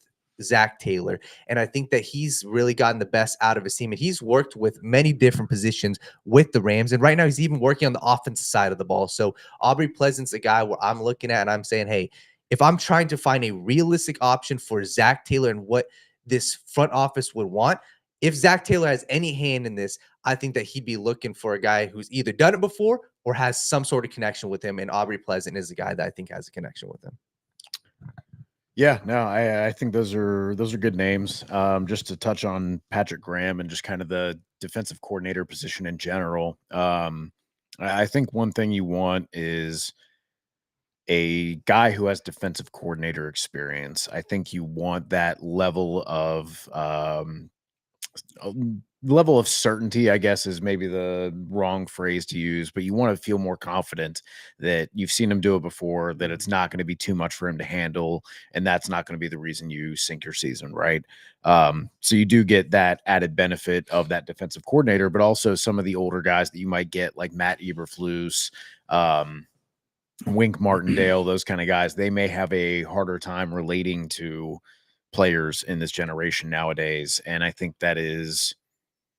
Zach Taylor. And I think that he's really gotten the best out of his team. And he's worked with many different positions with the Rams. And right now he's even working on the offensive side of the ball. So Aubrey Pleasant's a guy where I'm looking at and I'm saying, hey, if I'm trying to find a realistic option for Zach Taylor and what this front office would want, if Zach Taylor has any hand in this, I think that he'd be looking for a guy who's either done it before or has some sort of connection with him. And Aubrey Pleasant is a guy that I think has a connection with him. Yeah, no, I think those are good names. Just to touch on Patrick Graham and just kind of the defensive coordinator position in general. I think one thing you want is a guy who has defensive coordinator experience. I think you want that level of certainty, I guess, is maybe the wrong phrase to use, but you want to feel more confident that you've seen him do it before, that it's not going to be too much for him to handle, and that's not going to be the reason you sink your season, right? So you do get that added benefit of that defensive coordinator, but also some of the older guys that you might get, like Matt Eberflus, Wink Martindale, those kind of guys, they may have a harder time relating to players in this generation nowadays. And I think this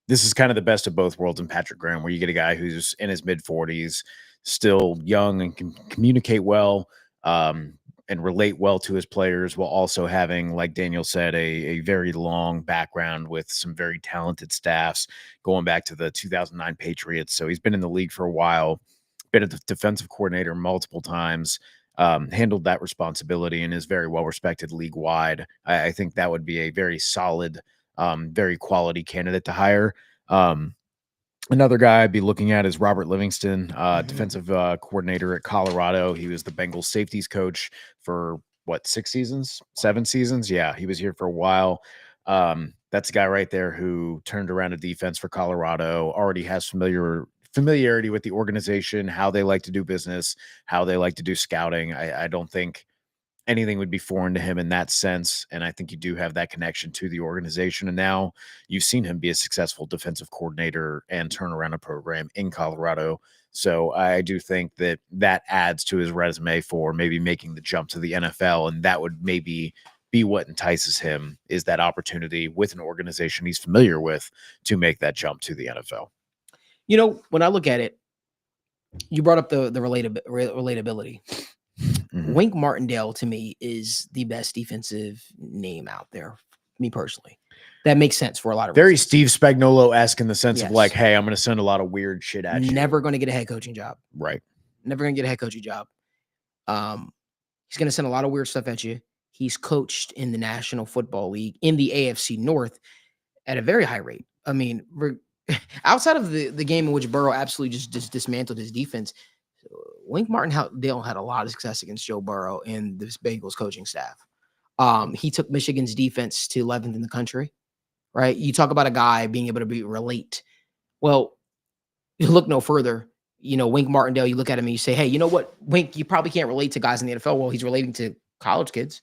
is kind of the best of both worlds in Patrick Graham, where you get a guy who's in his mid-40s, still young and can communicate well and relate well to his players, while also having, like Daniel said, a very long background with some very talented staffs going back to the 2009 Patriots. So he's been in the league for a while, been a defensive coordinator multiple times, handled that responsibility, and is very well respected league wide. I think that would be a very solid, very quality candidate to hire. Another guy I'd be looking at is Robert Livingston, defensive coordinator at Colorado. He was the Bengals safeties coach for 7 seasons? Yeah, he was here for a while. That's a guy right there who turned around a defense for Colorado, already has familiarity with the organization, how they like to do business, how they like to do scouting. I don't think anything would be foreign to him in that sense. And I think you do have that connection to the organization. And now you've seen him be a successful defensive coordinator and turn around a program in Colorado. So I do think that adds to his resume for maybe making the jump to the NFL. And that would maybe be what entices him, is that opportunity with an organization he's familiar with to make that jump to the NFL. You know, when I look at it, you brought up the relatability. Mhm. Wink Martindale, to me, is the best defensive name out there, me personally. That makes sense for a lot of Very reasons. Steve Spagnuolo-esque in the sense of Yes. like, hey, I'm going to send a lot of weird shit at you. Never going to get a head coaching job. Right. Never going to get a head coaching job. He's going to send a lot of weird stuff at you. He's coached in the National Football League in the AFC North at a very high rate. I mean, outside of the game in which Burrow absolutely just dismantled his defense, Wink Martindale had a lot of success against Joe Burrow and this Bengals coaching staff. He took Michigan's defense to 11th in the country, right? You talk about a guy being able to relate. Well, you look no further. You know, Wink Martindale, you look at him and you say, hey, you know what, Wink, you probably can't relate to guys in the NFL. Well, he's relating to college kids,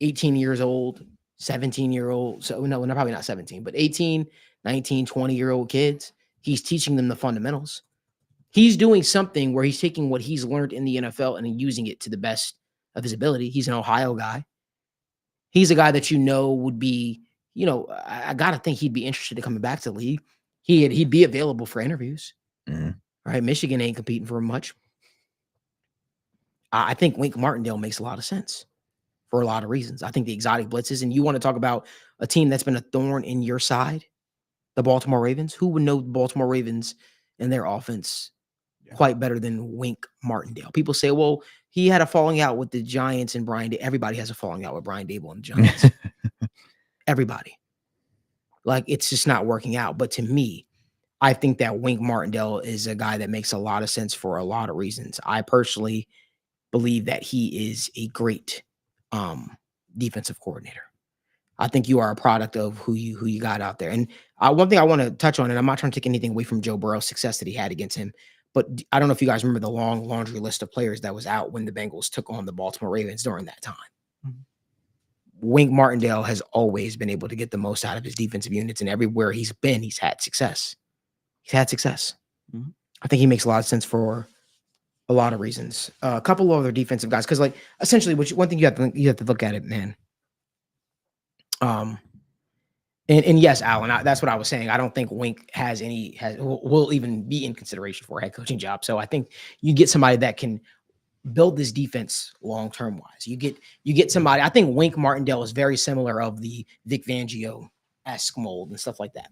18 years old, 17-year-old. So no, probably not 17, but 18, 19, 20-year-old kids. He's teaching them the fundamentals. He's doing something where he's taking what he's learned in the NFL and using it to the best of his ability. He's an Ohio guy. He's a guy that would be, I got to think he'd be interested in coming back to the league. He'd be available for interviews. Mm-hmm. Right? Michigan ain't competing for much. I think Wink Martindale makes a lot of sense for a lot of reasons. I think the exotic blitzes, and you want to talk about a team that's been a thorn in your side, the Baltimore Ravens. Who would know the Baltimore Ravens and their offense quite better than Wink Martindale? People say, well, he had a falling out with the Giants and Brian. Everybody has a falling out with Brian Dable and the Giants. Everybody. Like, it's just not working out. But to me, I think that Wink Martindale is a guy that makes a lot of sense for a lot of reasons. I personally believe that he is a great defensive coordinator. I think you are a product of who you got out there. And one thing I want to touch on, and I'm not trying to take anything away from Joe Burrow's success that he had against him, but I don't know if you guys remember the long laundry list of players that was out when the Bengals took on the Baltimore Ravens during that time. Mm-hmm. Wink Martindale has always been able to get the most out of his defensive units, and everywhere he's been, he's had success. Mm-hmm. I think he makes a lot of sense for a lot of reasons. A couple of other defensive guys, because like essentially, one thing you have to look at it, man. And yes, Alan, that's what I was saying. I don't think Wink will even be in consideration for a head coaching job. So I think you get somebody that can build this defense long term wise. You get somebody. I think Wink Martindale is very similar of the Vic Fangio-esque mold and stuff like that.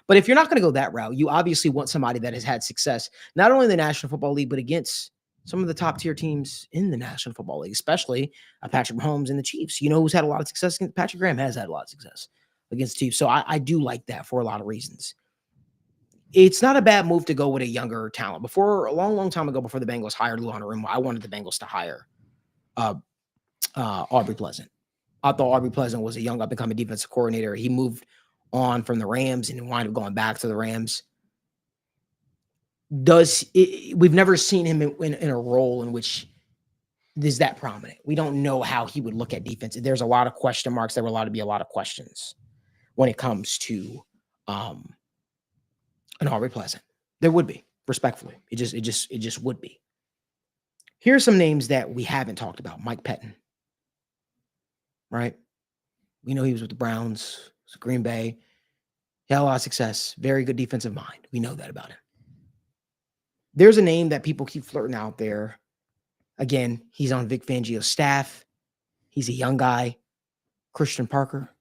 But if you're not going to go that route, you obviously want somebody that has had success not only in the National Football League but against some of the top tier teams in the National Football League, especially Patrick Mahomes and the Chiefs. You know who's had a lot of success? Patrick Graham has had a lot of success against the Chiefs. So I do like that for a lot of reasons. It's not a bad move to go with a younger talent. Before a long time ago, before the Bengals hired Anarumo, I wanted the Bengals to hire Aubrey Pleasant. I thought Aubrey Pleasant was a young up-and-coming defensive coordinator. He moved on from the Rams and wound up going back to the Rams. We've never seen him in a role in which is that prominent. We don't know how he would look at defense. There's a lot of question marks. There were allowed to be a lot of questions when it comes to an Aubrey Pleasant. There would be, respectfully. It just would be. Here are some names that we haven't talked about. Mike Pettin. Right? We know he was with the Browns, Green Bay. He had a lot of success. Very good defensive mind. We know that about him. There's a name that people keep flirting out there. Again, he's on Vic Fangio's staff. He's a young guy. Christian Parker.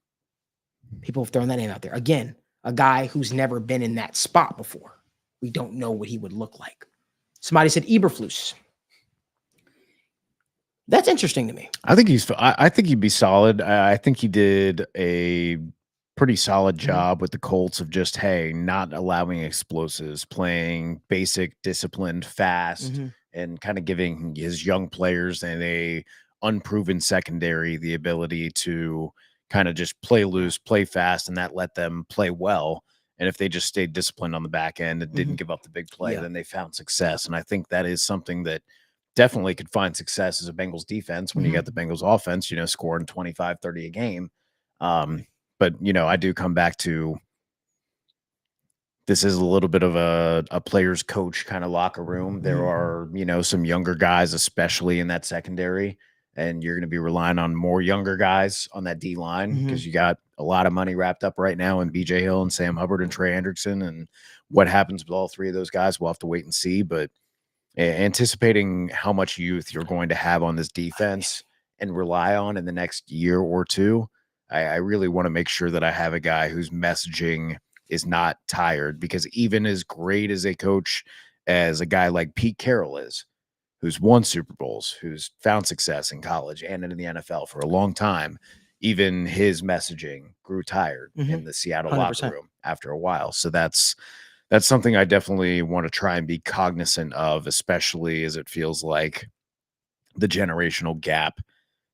People have thrown that name out there. Again, a guy who's never been in that spot before. We don't know what he would look like. Somebody said Eberflus. That's interesting to me. I think he'd be solid. I think he did a pretty solid job with the Colts of just, hey, not allowing explosives, playing basic, disciplined, fast, and kind of giving his young players and a unproven secondary the ability to kind of just play loose, play fast, and that let them play well. And if they just stayed disciplined on the back end and didn't give up the big play, then they found success. And I think that is something that definitely could find success as a Bengals defense when you got the Bengals offense, scoring 25, 30 a game. But, I do come back to this is a little bit of a player's coach kind of locker room. There are, some younger guys, especially in that secondary, and you're going to be relying on more younger guys on that D line because you got a lot of money wrapped up right now in BJ Hill and Sam Hubbard and Trey Hendrickson. And what happens with all three of those guys, we'll have to wait and see. But anticipating how much youth you're going to have on this defense and rely on in the next year or two, I really want to make sure that I have a guy whose messaging is not tired, because even as great as a coach as a guy like Pete Carroll is, who's won Super Bowls, who's found success in college and in the NFL for a long time, even his messaging grew tired in the Seattle 100%. locker room after a while. So that's something I definitely want to try and be cognizant of, especially as it feels like the generational gap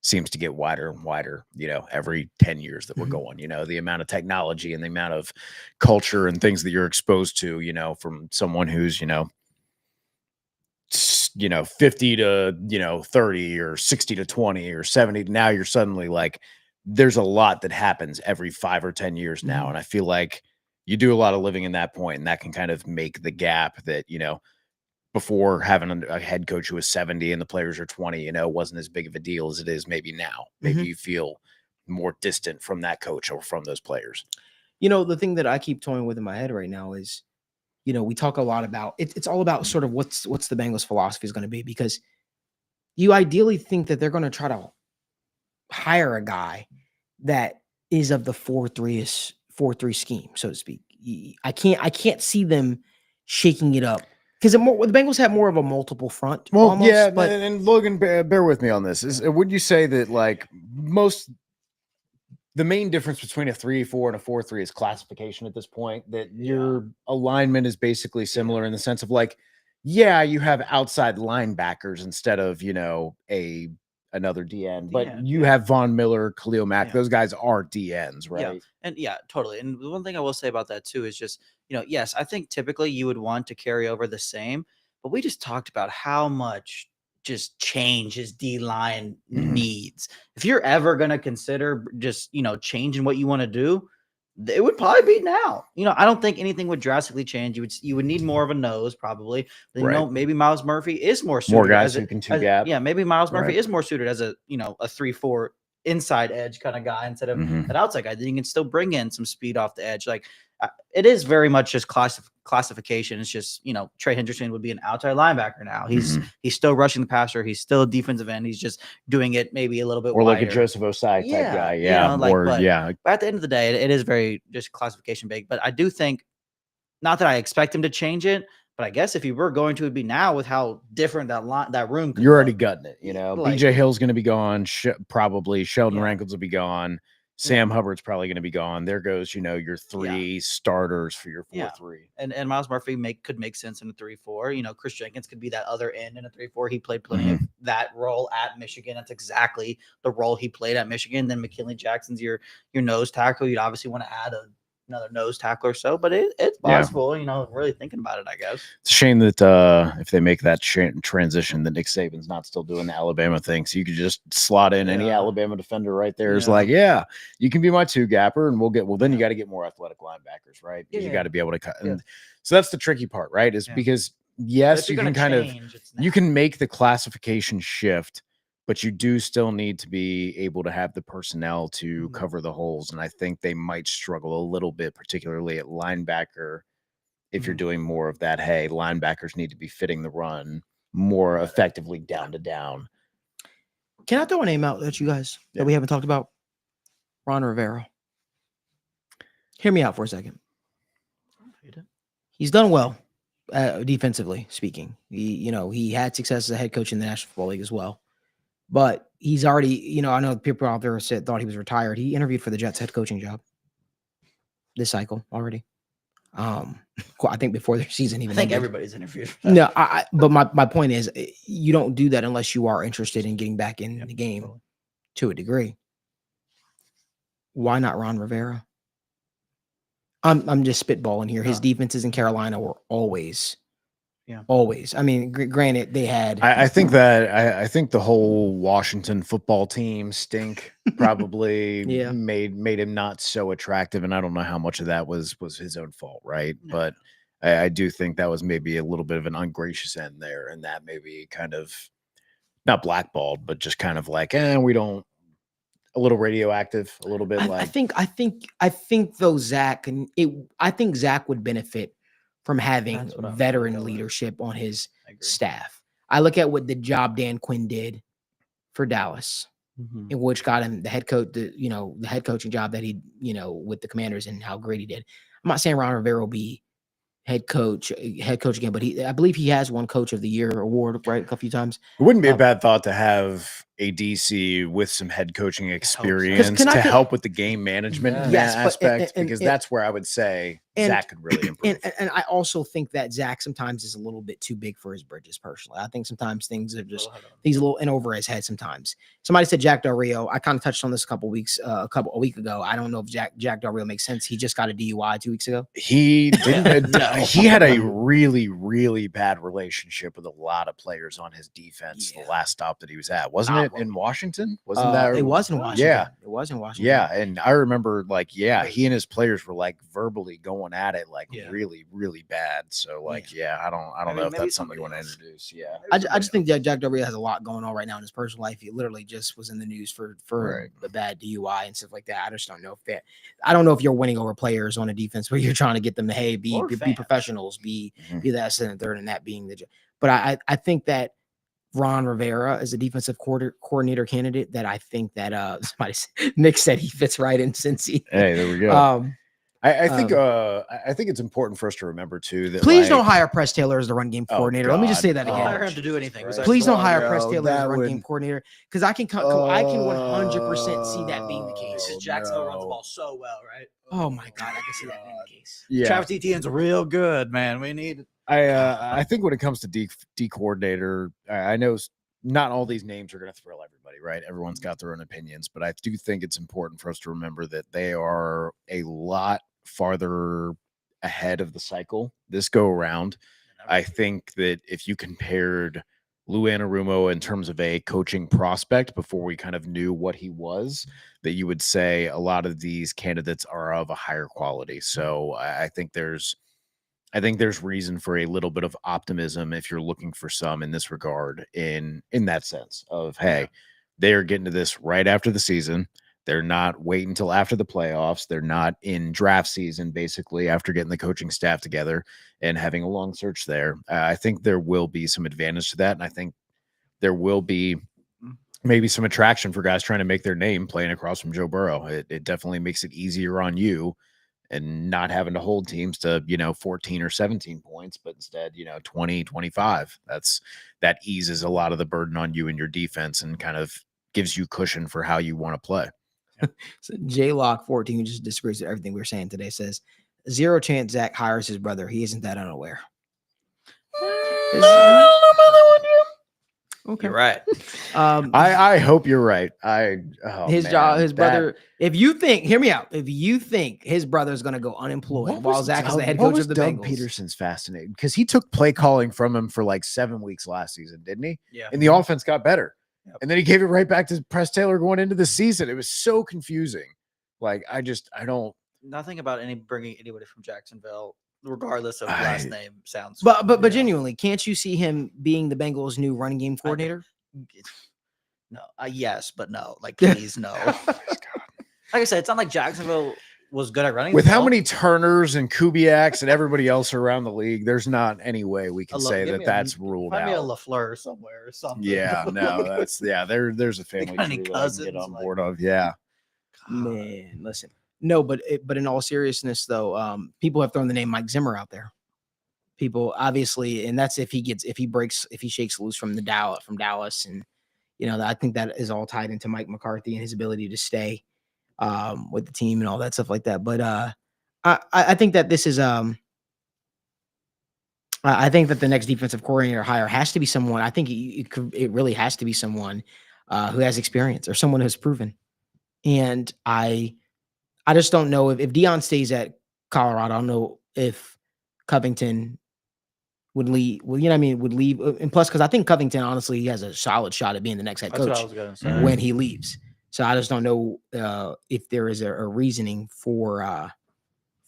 seems to get wider and wider, every 10 years that we're going, the amount of technology and the amount of culture and things that you're exposed to, from someone who's, 50 to, 30 or 60 to 20 or 70. Now you're suddenly like, there's a lot that happens every 5 or 10 years now. And I feel like you do a lot of living in that point, and that can kind of make the gap that, before having a head coach who was 70 and the players are 20, wasn't as big of a deal as it is maybe now. Maybe you feel more distant from that coach or from those players. The thing that I keep toying with in my head right now is, we talk a lot about it's all about sort of what's the Bengals philosophy is going to be, because you ideally think that they're going to try to hire a guy that is of the 4-3 scheme, so to speak. I can't see them shaking it up, because the Bengals have more of a multiple front. Well, almost, yeah, but and Logan, bear with me on this. Would you say that the main difference between a 3-4 and a 4-3 is classification at this point? That your alignment is basically similar in the sense of you have outside linebackers instead of another DN, but you have Von Miller, Khalil Mack. Those guys are DNs, right? And totally. And the one thing I will say about that too is just, yes, I think typically you would want to carry over the same, but we just talked about how much just change his D line needs. If you're ever going to consider just, changing what you want to do, it would probably be now. I don't think anything would drastically change. You would need more of a nose probably. But, maybe Miles Murphy is more suited. More guys who can two gap. Maybe Miles Murphy is more suited as a 3-4 inside edge kind of guy instead of Mhm. that outside guy. Then you can still bring in some speed off the edge. Like it is very much just classification. It's just, Trey Hendrickson would be an outside linebacker now. He's still rushing the passer. He's still a defensive end. He's just doing it maybe a little bit Or like a wider. Joseph Osai type Yeah, guy. you Yeah. know, like, Or but- yeah. But at the end of the day, it is very just classification big. But I do think, not that I expect him to change it, but I guess if he were going to, it'd be now with how different that room could You're already look. gutting it. You know, Like- BJ Hill's going to be gone. Probably Sheldon Yeah. Rankins will be gone. Sam Hubbard's probably going to be gone. There goes, your three starters for your 4-3. And Miles Murphy could make sense in a 3-4. Chris Jenkins could be that other end in a 3-4. He played plenty of that role at Michigan. That's exactly the role he played at Michigan. Then McKinley Jackson's your nose tackle. You'd obviously want to add another nose tackle or so, but it's possible, really thinking about it, I guess. It's a shame that if they make that transition, that Nick Saban's not still doing the Alabama thing. So you could just slot in any Alabama defender right there. It's like, you can be my two gapper, and then you got to get more athletic linebackers, right? Because you got to be able to cut. And so that's the tricky part, right? Is because yes, you can you can make the classification shift, but you do still need to be able to have the personnel to cover the holes. And I think they might struggle a little bit, particularly at linebacker, if you're doing more of that. Hey, linebackers need to be fitting the run more effectively down to down. Can I throw a name out that you guys that we haven't talked about? Ron Rivera. Hear me out for a second. He's done well defensively speaking. He had success as a head coach in the National Football League as well. But he's already, I know people out there thought he was retired. He interviewed for the Jets head coaching job this cycle already. I think before their season even. I think ended. everybody's interviewed. No, but my point is, you don't do that unless you are interested in getting back in the game to a degree. Why not Ron Rivera? I'm just spitballing here. His defenses in Carolina were always. Always. I mean, granted, they had. I think the whole Washington football team stink probably made him not so attractive, and I don't know how much of that was his own fault, right? No. But I do think that was maybe a little bit of an ungracious end there, and that maybe kind of not blackballed, but just kind of like, we don't. A little radioactive, a little bit I think though Zach I think Zach would benefit from having veteran leadership on his staff. I look at what the job Dan Quinn did for Dallas, in which got him the head coach, the head coaching job that he, with the Commanders, and how great he did. I'm not saying Ron Rivera will be head coach again, but I believe he has won Coach of the Year award, right, a few times. It wouldn't be a bad thought to have a DC with some head coaching experience to help with the game management aspect, because that's where I would say Zach could really improve. And I also think that Zach sometimes is a little bit too big for his bridges. Personally, I think sometimes he's a little in over his head. Sometimes somebody said Jack Del Rio. I kind of touched on this a week ago. I don't know if Jack Del Rio makes sense. He just got a DUI 2 weeks ago. He didn't. He had a really, really bad relationship with a lot of players on his defense. The last stop that he was at, wasn't it in Washington? Wasn't that? It was in Washington. Yeah, it was in Washington. Yeah, and I remember he and his players were like verbally going at it really, really bad. So I don't know if that's something you want to introduce. Yeah, I just think that Jack Del Rio has a lot going on right now in his personal life. He literally just was in the news for the bad DUI and stuff like that. I just don't know if you're winning over players on a defense where you're trying to get them to be professionals, be that and third, and that being the. But I think that Ron Rivera is a defensive coordinator candidate that I think that Nick said he fits right in Cincy. Hey, there we go. I think it's important for us to remember too that please don't hire Press Taylor as the run game coordinator. Let me just say that again. Hire him to do anything. Please don't hire Press Taylor as the run game coordinator, because I can 100% see that being the case. Because Jacksonville runs the ball so well, right? Oh my God, I can see that being the case. Yeah, Travis Etienne's real good, man. We need. I think when it comes to D coordinator, I know not all these names are going to thrill everybody, right? Everyone's got their own opinions, but I do think it's important for us to remember that they are a lot farther ahead of the cycle this go around. I think that if you compared Lou Anarumo in terms of a coaching prospect before we kind of knew what he was, that you would say a lot of these candidates are of a higher quality. So I think there's reason for a little bit of optimism if you're looking for some in this regard, in that sense of, hey, they are getting to this right after the season. They're not waiting until after the playoffs. They're not in draft season, basically, after getting the coaching staff together and having a long search there. I think there will be some advantage to that. And I think there will be maybe some attraction for guys trying to make their name playing across from Joe Burrow. It definitely makes it easier on you and not having to hold teams to, 14 or 17 points, but instead, 20, 25. That eases a lot of the burden on you and your defense and kind of gives you cushion for how you want to play. So JLock14, who just disagrees with everything we were saying today, says 0 chance Zach hires his brother. He isn't that unaware. Okay. You're right. I hope you're right. His brother. If you think, hear me out. If you think his brother's going to go unemployed while Zach is the head coach of the Doug Bengals, Peterson's fascinating because he took play calling from him for like 7 weeks last season, didn't he? Yeah. And the offense got better. Yep. And then he gave it right back to Press Taylor going into the season. It was so confusing. Like, I don't. Nothing about bringing anybody from Jacksonville, regardless of last name, sounds. but genuinely, can't you see him being the Bengals' new running game coordinator? No, yes, but no. Like, please, no. Like I said, it's not like Jacksonville was good at running. With how many Turners and Kubiaks and everybody else around the league, there's not any way we can say that that's ruled out. Find me a out. LaFleur somewhere or something. Yeah, no, there's a family got any tree that I can get on board of. Yeah. Man, listen. No, but in all seriousness, though, people have thrown the name Mike Zimmer out there. People obviously, and that's if he shakes loose from Dallas, and I think that is all tied into Mike McCarthy and his ability to stay with the team and all that stuff like that. But I think that this is I think that the next defensive coordinator hire has to be someone. I think it really has to be someone who has experience or someone who's proven. And I just don't know if Deion stays at Colorado. I don't know if Covington would leave. Well, would leave. And plus, because I think Covington, honestly, he has a solid shot at being the next head coach That's what I was gonna say. when he leaves. So I just don't know if there is a reasoning for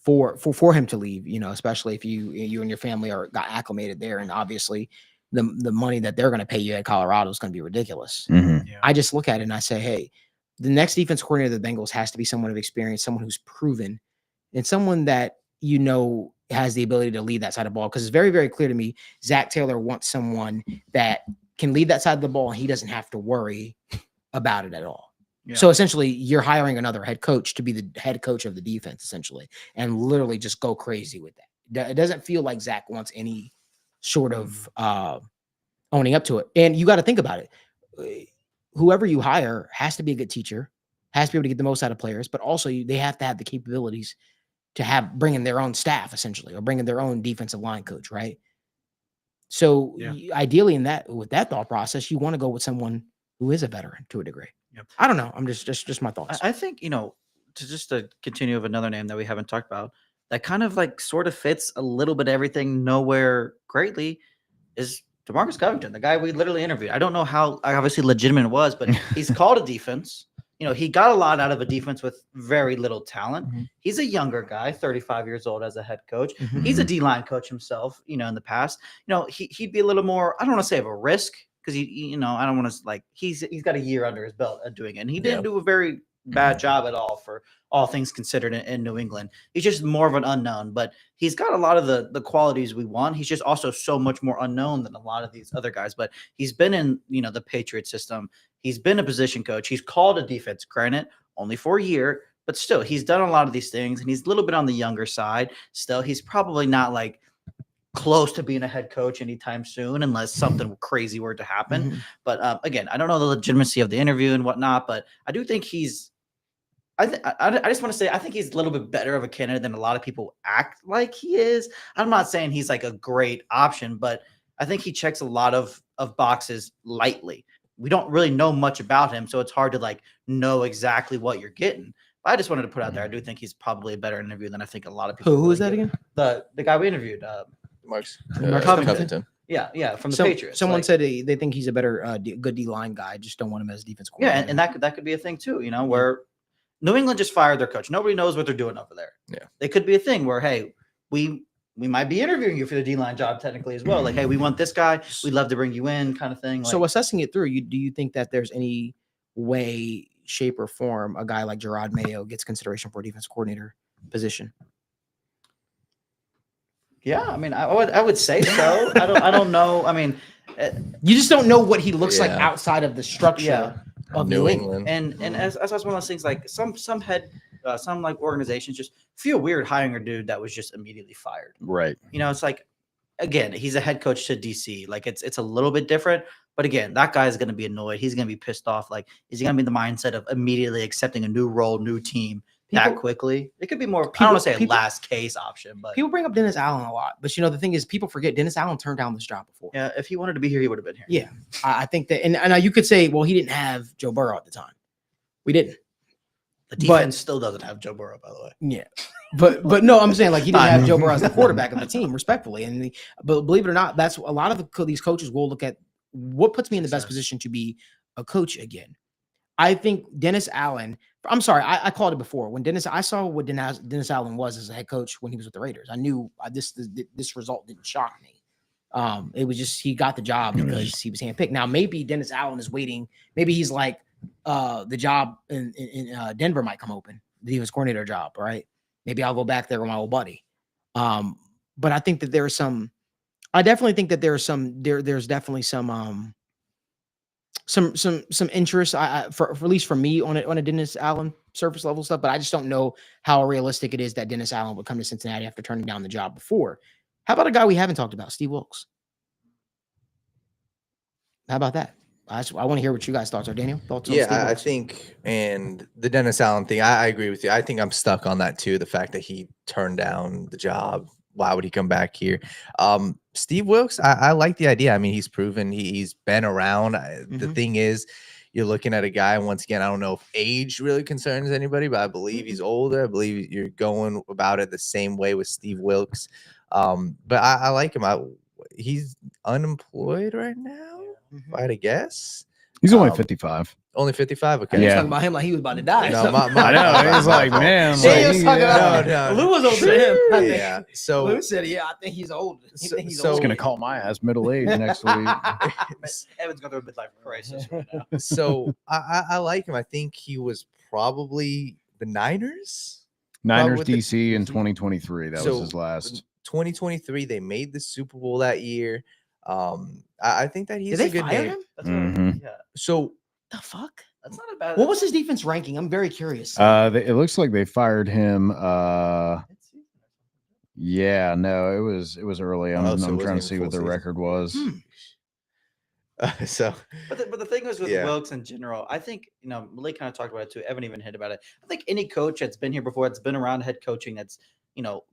him to leave. Especially if you and your family got acclimated there, and obviously the money that they're going to pay you at Colorado is going to be ridiculous. Mm-hmm. Yeah. I just look at it and I say, hey, the next defense coordinator of the Bengals has to be someone of experience, someone who's proven, and someone that has the ability to lead that side of the ball. Because it's very, very clear to me, Zach Taylor wants someone that can lead that side of the ball, and he doesn't have to worry about it at all. Yeah. So essentially, you're hiring another head coach to be the head coach of the defense, essentially, and literally just go crazy with that. It doesn't feel like Zach wants any sort of owning up to it. And you got to think about it. Whoever you hire has to be a good teacher, has to be able to get the most out of players, but also they have to have the capabilities to bring in their own staff, essentially, or bring in their own defensive line coach, right? So ideally, with that thought process, you want to go with someone who is a veteran to a degree. Yep. I don't know. I'm just my thoughts. I think to continue with another name that we haven't talked about that kind of like sort of fits a little bit everything nowhere greatly is DeMarcus Covington, the guy we literally interviewed. I don't know how obviously legitimate it was, but he's called a defense. He got a lot out of a defense with very little talent. Mm-hmm. He's a younger guy, 35 years old as a head coach. Mm-hmm. He's a D-line coach himself, in the past. He'd be a little more, I don't want to say of a risk because I don't want to he's got a year under his belt at doing it. And he didn't do a very bad job at all for all things considered in New England. He's just more of an unknown, but he's got a lot of the qualities we want. He's just also so much more unknown than a lot of these other guys, but he's been in, the Patriot system. He's been a position coach. He's called a defense, granted, only for a year, but still he's done a lot of these things and he's a little bit on the younger side. Still, he's probably not close to being a head coach anytime soon, unless something crazy were to happen. Mm-hmm. But again, I don't know the legitimacy of the interview and whatnot, but I do think I just want to say, I think he's a little bit better of a candidate than a lot of people act like he is. I'm not saying he's a great option, but I think he checks a lot of boxes lightly. We don't really know much about him, so it's hard to know exactly what you're getting. But I just wanted to put out there, I do think he's probably a better interview than I think a lot of people. Who is that again? The guy we interviewed. Mark Covington. Yeah, from the Patriots. Someone said they think he's a better good D-line guy. Just don't want him as defense coordinator. Yeah, and that could be a thing too, where New England just fired their coach. Nobody knows what they're doing over there. Yeah. They could be a thing where, hey, we might be interviewing you for the D-line job technically as well. Hey, we want this guy. We'd love to bring you in kind of thing. So assessing it through, do you think that there's any way, shape, or form a guy like Gerard Mayo gets consideration for a defensive coordinator position. Yeah, I mean, I would say so. I don't know. I mean, You just don't know what he looks like Yeah. outside of the structure of New England. and as one of those things, like some like organizations just feel weird hiring a dude that was just immediately fired. Right. You know, it's like, again, he's a head coach to DC. Like it's a little bit different, but again, that guy is going to be annoyed. He's going to be pissed off. Like, is he going to be in the mindset of immediately accepting a new role, new team that quickly? It could be more. I don't want to say a last case option, but People bring up Dennis Allen a lot. But the thing is, people forget Dennis Allen turned down this job before. yeah, if he wanted to be here, he would have been here. Yeah, I think that, and you could say, well, he didn't have Joe Burrow at the time. We didn't. The defense still doesn't have Joe Burrow, by the way. Yeah, but no, I'm saying like he didn't have Joe Burrow as the quarterback of the team, respectfully. But believe it or not, that's a lot of these coaches will look at what puts me in the best position to be a coach again. I think Dennis Allen. I'm sorry, I called it before when I saw what Dennis Allen was as a head coach when he was with the Raiders. I knew this result didn't shock me. It was just he got the job because he was handpicked. Now maybe Dennis Allen is waiting. Maybe he's like the job in Denver might come open, the defense coordinator job. Right? Maybe I'll go back there with my old buddy. But I think that there's some. I definitely think that there's definitely some interest for at least for me on a Dennis Allen surface level stuff, but I just don't know how realistic it is that Dennis Allen would come to Cincinnati after turning down the job before. How about a guy we haven't talked about, Steve Wilkes? How about that? I want to hear what you guys' thoughts are. Daniel, thoughts on Steve I Wilkes? think, and the Dennis Allen thing, I agree with you. I think I'm stuck on that too. The fact that he turned down the job. Why would he come back here? Steve Wilkes, I like the idea. I mean, he's proven he's been around. The thing is, you're looking at a guy, once again, I don't know if age really concerns anybody, but I believe he's older. I believe you're going about it the same way with Steve Wilkes. But I like him. He's unemployed right now, if I had to guess. He's only 55. Only 55? Okay. He was Yeah. talking about him like he was about to die. No, So- my I know. He's like, man. Daniel like, was talking about no. Lou was older than him. I think. Yeah. So Lou said, "Yeah, I think he's old. I think he's so- He's old." gonna call my ass middle age next week. Evan's going through a midlife crisis right now. so I like him. I think he was probably the Niners. Niners with the- DC in 2023. That So, was his last. 2023, they made the Super Bowl that year. I think that he's Did they a good fire name. him? That's what Mhm. yeah, So The fuck? that's not a bad. What was his defense ranking? I'm very curious. It looks like they fired him. Yeah, no, it was early. I'm, Oh, so it I'm wasn't trying even to see what full the season. record was. so But the thing is with Yeah. Wilkes in general, I think, Malik kind of talked about it too. Evan even hit about it. I think any coach that's been here before, that's been around head coaching, that's,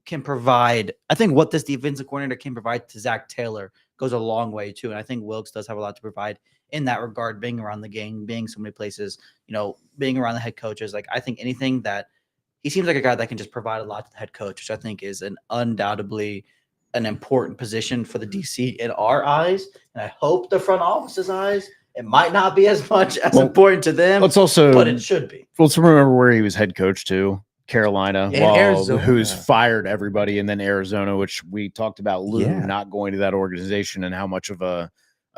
can provide, I think what this defensive coordinator can provide to Zach Taylor goes a long way too. And I think Wilkes does have a lot to provide in that regard, being around the game, being so many places, being around the head coaches. Like, I think anything that he seems like a guy that can just provide a lot to the head coach, which I think is undoubtedly an important position for the DC in our eyes. And I hope the front office's eyes, it might not be as much as important to them, Let's also but it should be. let's remember where he was head coach to. Carolina, And who's Arizona. fired everybody, and then Arizona, which we talked about Lou Yeah. not going to that organization and how much of a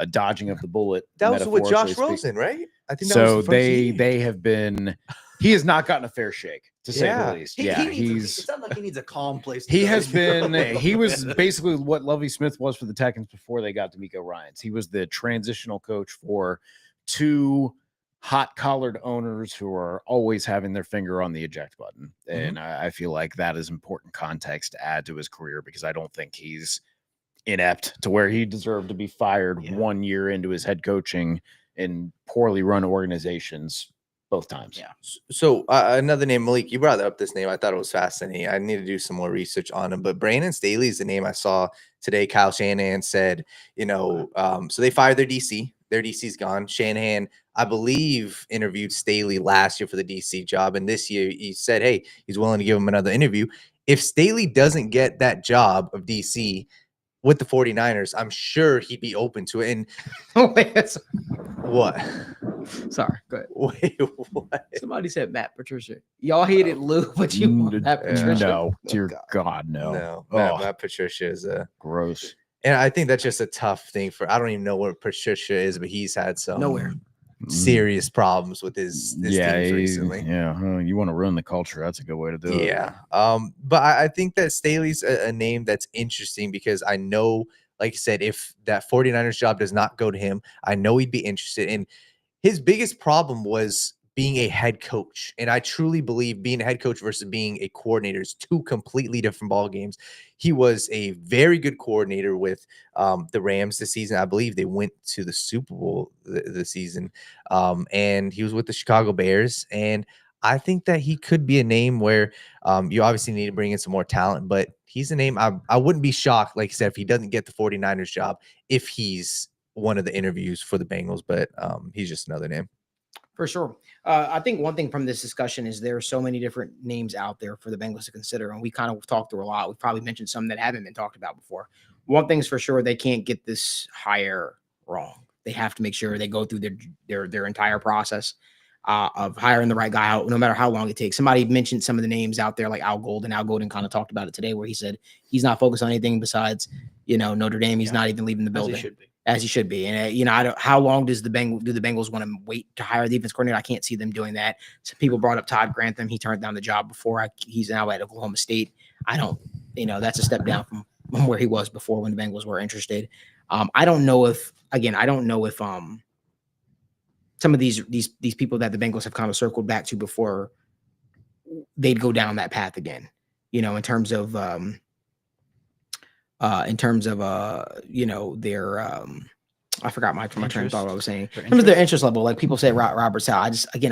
dodging of the bullet. that was with Josh metaphorically speaking. Rosen, right? I think that So was the first year. they have been. He has not gotten a fair shake, to say Yeah. the least. He Yeah, needs it sounds like he needs a calm place. To he go. has been. He was basically what Lovie Smith was for the Texans before they got D'Amico Ryans. He was the transitional coach for two hot-collared owners who are always having their finger on the eject button, and I feel like that is important context to add to his career, because I don't think he's inept to where he deserved to be fired 1 year into his head coaching in poorly run organizations both times. Yeah. So another name, Malik, you brought up this name. I thought it was fascinating. I need to do some more research on him. But Brandon Staley is the name I saw today. Kyle Shanahan said, so they fired their DC. Their DC's gone. Shanahan, I believe, interviewed Staley last year for the DC job. And this year he said, hey, he's willing to give him another interview. If Staley doesn't get that job of DC with the 49ers, I'm sure he'd be open to it. And what? Sorry, go ahead. Wait, what? Somebody said Matt Patricia. Y'all hated Lou, but you want Matt Patricia. No, dear God. God, no. No, Oh, Matt Patricia is a, gross. and I think that's just a tough thing for. I don't even know what Patricia is, but he's had some Nowhere. serious problems with his teams recently. You want to ruin the culture. That's a good way to do it. Yeah. But I think that Staley's a name that's interesting because I know, like I said, if that 49ers job does not go to him, I know he'd be interested. And his biggest problem was being a head coach. And I truly believe being a head coach versus being a coordinator is two completely different ball games. He was a very good coordinator with the Rams this season. I believe they went to the Super Bowl this season. And he was with the Chicago Bears. And I think that he could be a name where you obviously need to bring in some more talent, but he's a name I wouldn't be shocked, like I said, if he doesn't get the 49ers job, if he's one of the interviews for the Bengals, but he's just another name. For sure. I think one thing from this discussion is there are so many different names out there for the Bengals to consider, and we kind of talked through a lot. We've probably mentioned some that haven't been talked about before. One thing's for sure, they can't get this hire wrong. They have to make sure they go through their entire process of hiring the right guy out, no matter how long it takes. Somebody mentioned some of the names out there, like Al Golden. Al Golden kind of talked about it today, where he said he's not focused on anything besides, Notre Dame. He's not even leaving the building. As he should be. And, how long do the Bengals want to wait to hire the defense coordinator? I can't see them doing that. Some people brought up Todd Grantham. He turned down the job before. He's now at Oklahoma State. I don't, that's a step down from where he was before when the Bengals were interested. I don't know if some of these people that the Bengals have kind of circled back to before, they'd go down that path again, in terms of their I forgot my train of thought what I was saying. In terms of their interest level, like people say Robert Sal. I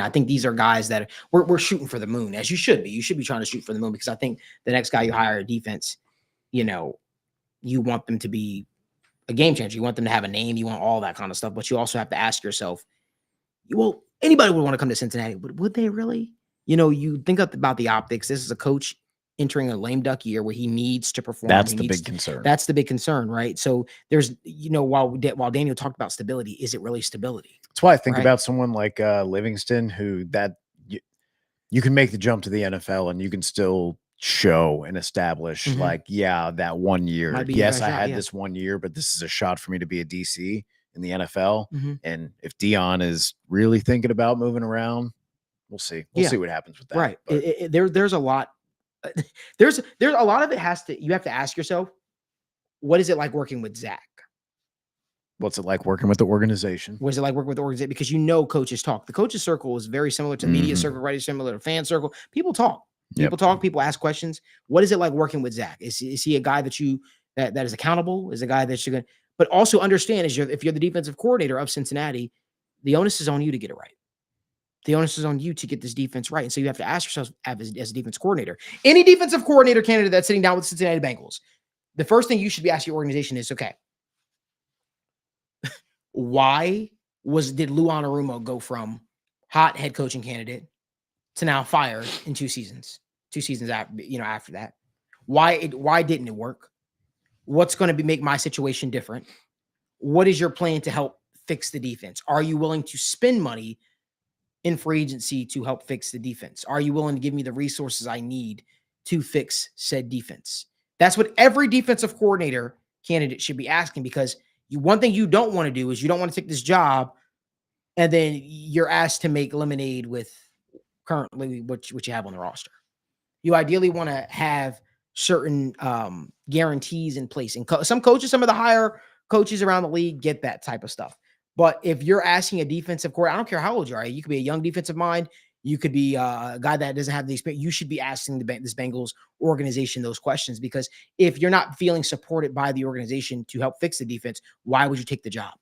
think these are guys that we're shooting for the moon, as you should be. You should be trying to shoot for the moon, because I think the next guy you hire a defense, you want them to be a game changer. You want them to have a name. You want all that kind of stuff. But you also have to ask yourself, well, anybody would want to come to Cincinnati, but would they really? You think about the optics. This is a coach entering a lame duck year where he needs to perform. That's the big concern. That's the big concern, right? So there's, while Daniel talked about stability, is it really stability? That's why I think about someone like Livingston, who you can make the jump to the NFL and you can still show and establish that 1 year. Yes, I had this 1 year, but this is a shot for me to be a DC in the NFL. And if Dion is really thinking about moving around, we'll see. We'll see what happens with that. Right. There's a lot. There's a lot of it you have to ask yourself, what is it like working with Zach? What's it like working with the organization? What is it like working with the organization? Because coaches talk. The coaches circle is very similar to media circle, right? It's similar to fan circle. People talk. People talk. People ask questions. What is it like working with Zach? Is he a guy that is accountable? Is a guy that you're going to, but also understand if you're the defensive coordinator of Cincinnati, the onus is on you to get it right. The onus is on you to get this defense right. And so you have to ask yourself as a defense coordinator, any defensive coordinator candidate that's sitting down with Cincinnati Bengals, the first thing you should be asking your organization is, okay, why did Lou Anarumo go from hot head coaching candidate to now fired in 2 seasons? 2 seasons after that. Why didn't it work? What's going to make my situation different? What is your plan to help fix the defense? Are you willing to spend money in free agency to help fix the defense? Are you willing to give me the resources I need to fix said defense? That's what every defensive coordinator candidate should be asking, because one thing you don't want to do is you don't want to take this job and then you're asked to make lemonade with currently what you have on the roster. You ideally want to have certain guarantees in place. And some of the higher coaches around the league get that type of stuff. But if you're asking a defensive coordinator, I don't care how old you are, you could be a young defensive mind, you could be a guy that doesn't have the experience, you should be asking this Bengals organization those questions, because if you're not feeling supported by the organization to help fix the defense, why would you take the job?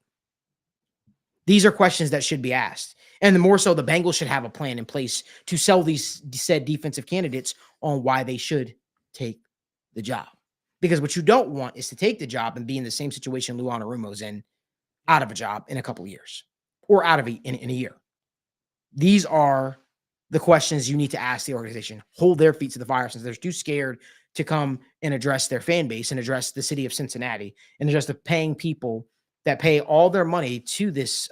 These are questions that should be asked. And the more so, the Bengals should have a plan in place to sell these said defensive candidates on why they should take the job. Because what you don't want is to take the job and be in the same situation Lou Anarumo's in, out of a job in a couple of years, or out of in a year. These are the questions you need to ask the organization. Hold their feet to the fire, since they're too scared to come and address their fan base and address the city of Cincinnati and address the paying people that pay all their money to this,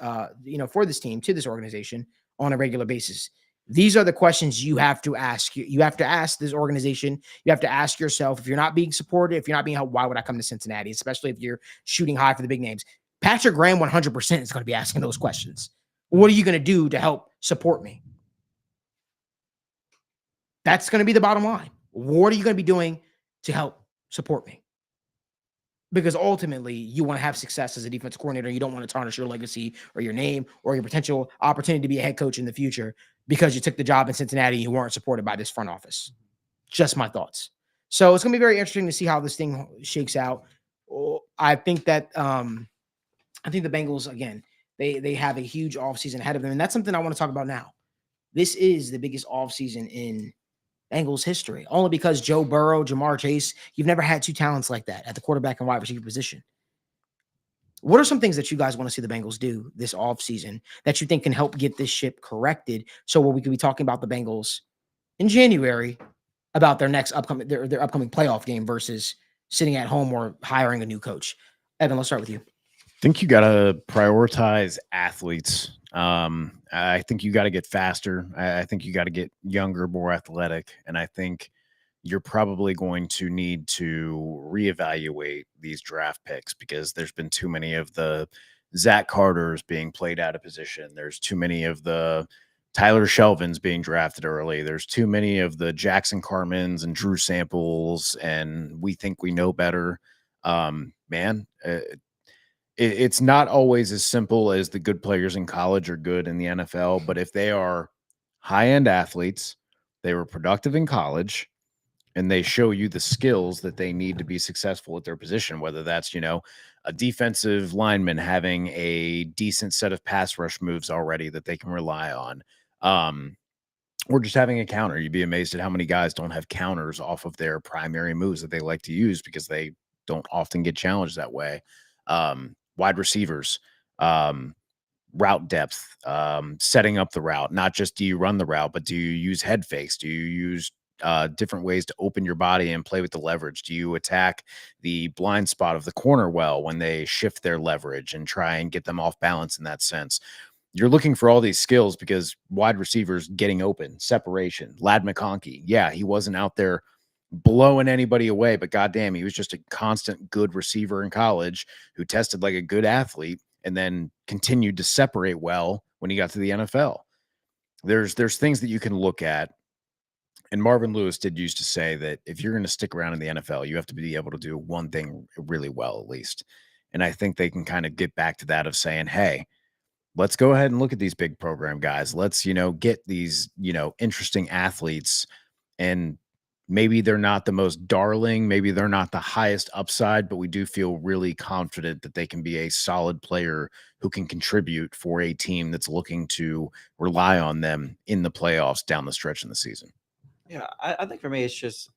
for this team, to this organization on a regular basis. These are the questions you have to ask. You have to ask this organization. You have to ask yourself, if you're not being supported, if you're not being helped, why would I come to Cincinnati? Especially if you're shooting high for the big names. Patrick Graham 100% is going to be asking those questions. What are you going to do to help support me? That's going to be the bottom line. What are you going to be doing to help support me? Because ultimately, you want to have success as a defense coordinator. You don't want to tarnish your legacy or your name or your potential opportunity to be a head coach in the future because you took the job in Cincinnati and you weren't supported by this front office. Just my thoughts. So it's going to be very interesting to see how this thing shakes out. I think that I think the Bengals, again, they have a huge offseason ahead of them. And that's something I want to talk about now. This is the biggest offseason in Bengals history, only because Joe Burrow, Jamar Chase, you've never had two talents like that at the quarterback and wide receiver position. What are some things that you guys want to see the Bengals do this offseason that you think can help get this ship corrected so where we could be talking about the Bengals in January about their next upcoming their upcoming playoff game versus sitting at home or hiring a new coach? Evan, let's start with you. I think you got to prioritize athletes. I think you got to get faster. I think you got to get younger, more athletic. And I think you're probably going to need to reevaluate these draft picks because there's been too many of the Zach Carters being played out of position. There's too many of the Tyler Shelvins being drafted early. There's too many of the Jackson Carmins and Drew Samples, and we think we know better. It's not always as simple as the good players in college are good in the NFL, but if they are high-end athletes, they were productive in college, and they show you the skills that they need to be successful at their position, whether that's, a defensive lineman having a decent set of pass rush moves already that they can rely on, or just having a counter. You'd be amazed at how many guys don't have counters off of their primary moves that they like to use because they don't often get challenged that way. Wide receivers, route depth, setting up the route. Not just do you run the route, but do you use head fakes? Do you use different ways to open your body and play with the leverage? Do you attack the blind spot of the corner well when they shift their leverage and try and get them off balance in that sense? You're looking for all these skills because wide receivers getting open, separation. Ladd McConkey, yeah, he wasn't out there blowing anybody away, but goddamn, he was just a constant good receiver in college who tested like a good athlete and then continued to separate well when he got to the NFL. There's things that you can look at. And Marvin Lewis did used to say that if you're going to stick around in the NFL, you have to be able to do one thing really well, at least. And I think they can kind of get back to that of saying, hey, let's go ahead and look at these big program guys. Let's, get these, interesting athletes, and maybe they're not the most darling, maybe they're not the highest upside, but we do feel really confident that they can be a solid player who can contribute for a team that's looking to rely on them in the playoffs down the stretch in the season. Yeah, I think for me, it's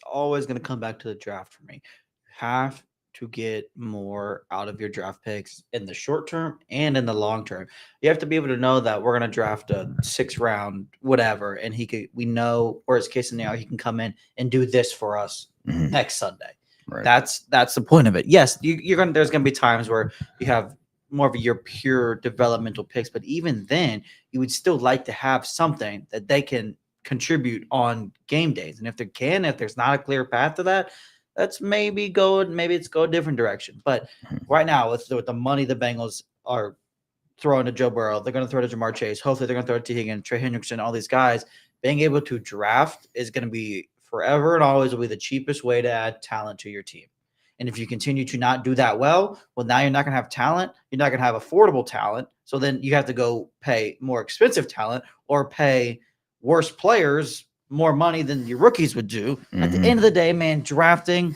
always going to come back to the draft for me. You have to get more out of your draft picks in the short term and in the long term. You have to be able to know that we're going to draft a 6th round, whatever, and we know, worst case scenario, he can come in and do this for us next Sunday. Right. That's the point of it. Yes, there's going to be times where you have more of your pure developmental picks, but even then, you would still like to have something that they can contribute on game days. And if there's not a clear path to that, let's maybe go a different direction. But right now, with the money the Bengals are throwing to Joe Burrow, they're going to throw to Jamar Chase. Hopefully, they're going to throw to T. Higgins, Trey Hendrickson, all these guys. Being able to draft is going to be forever and always will be the cheapest way to add talent to your team. And if you continue to not do that well, now you're not going to have talent. You're not going to have affordable talent. So then you have to go pay more expensive talent or pay worse players more money than your rookies would do. At the end of the day, man, drafting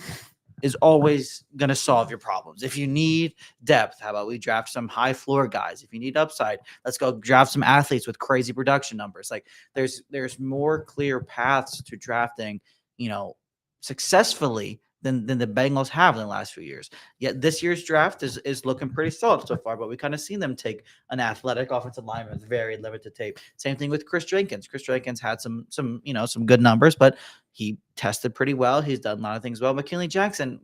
is always going to solve your problems. If you need depth, how about we draft some high floor guys? If you need upside, let's go draft some athletes with crazy production numbers. Like there's more clear paths to drafting, successfully than the Bengals have in the last few years. Yet this year's draft is looking pretty solid so far, but we kind of seen them take an athletic offensive lineman with very limited tape. Same thing with Chris Jenkins. Chris Jenkins had some good numbers, but he tested pretty well. He's done a lot of things well. McKinley Jackson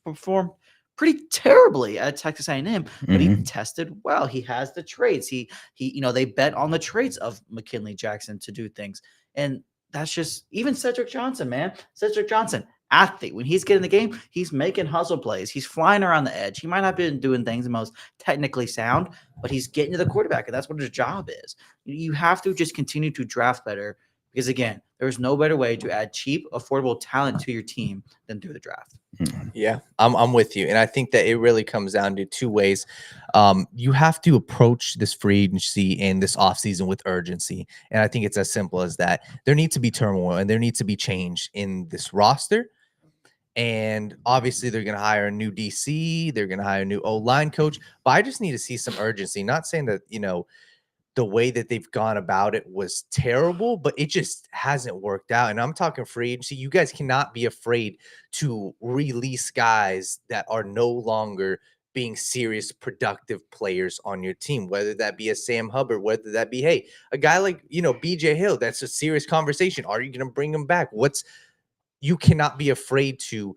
performed pretty terribly at Texas A&M, but he tested well. He has the traits. He they bet on the traits of McKinley Jackson to do things. And that's just even Cedric Johnson, man. Cedric Johnson, athlete. When he's getting the game, he's making hustle plays. He's flying around the edge. He might not be doing things the most technically sound, but he's getting to the quarterback, and that's what his job is. You have to just continue to draft better because, again, there's no better way to add cheap, affordable talent to your team than through the draft. Yeah, I'm with you. And I think that it really comes down to two ways. You have to approach this free agency and this offseason with urgency. And I think it's as simple as that. There needs to be turmoil and there needs to be change in this roster. And obviously, they're going to hire a new DC. They're going to hire a new O-line coach. But I just need to see some urgency. Not saying that, the way that they've gone about it was terrible, but it just hasn't worked out. And I'm talking free agency. You guys cannot be afraid to release guys that are no longer being serious, productive players on your team, whether that be a Sam Hubbard, whether that be, hey, a guy like, BJ Hill. That's a serious conversation. Are you going to bring him back? You cannot be afraid to,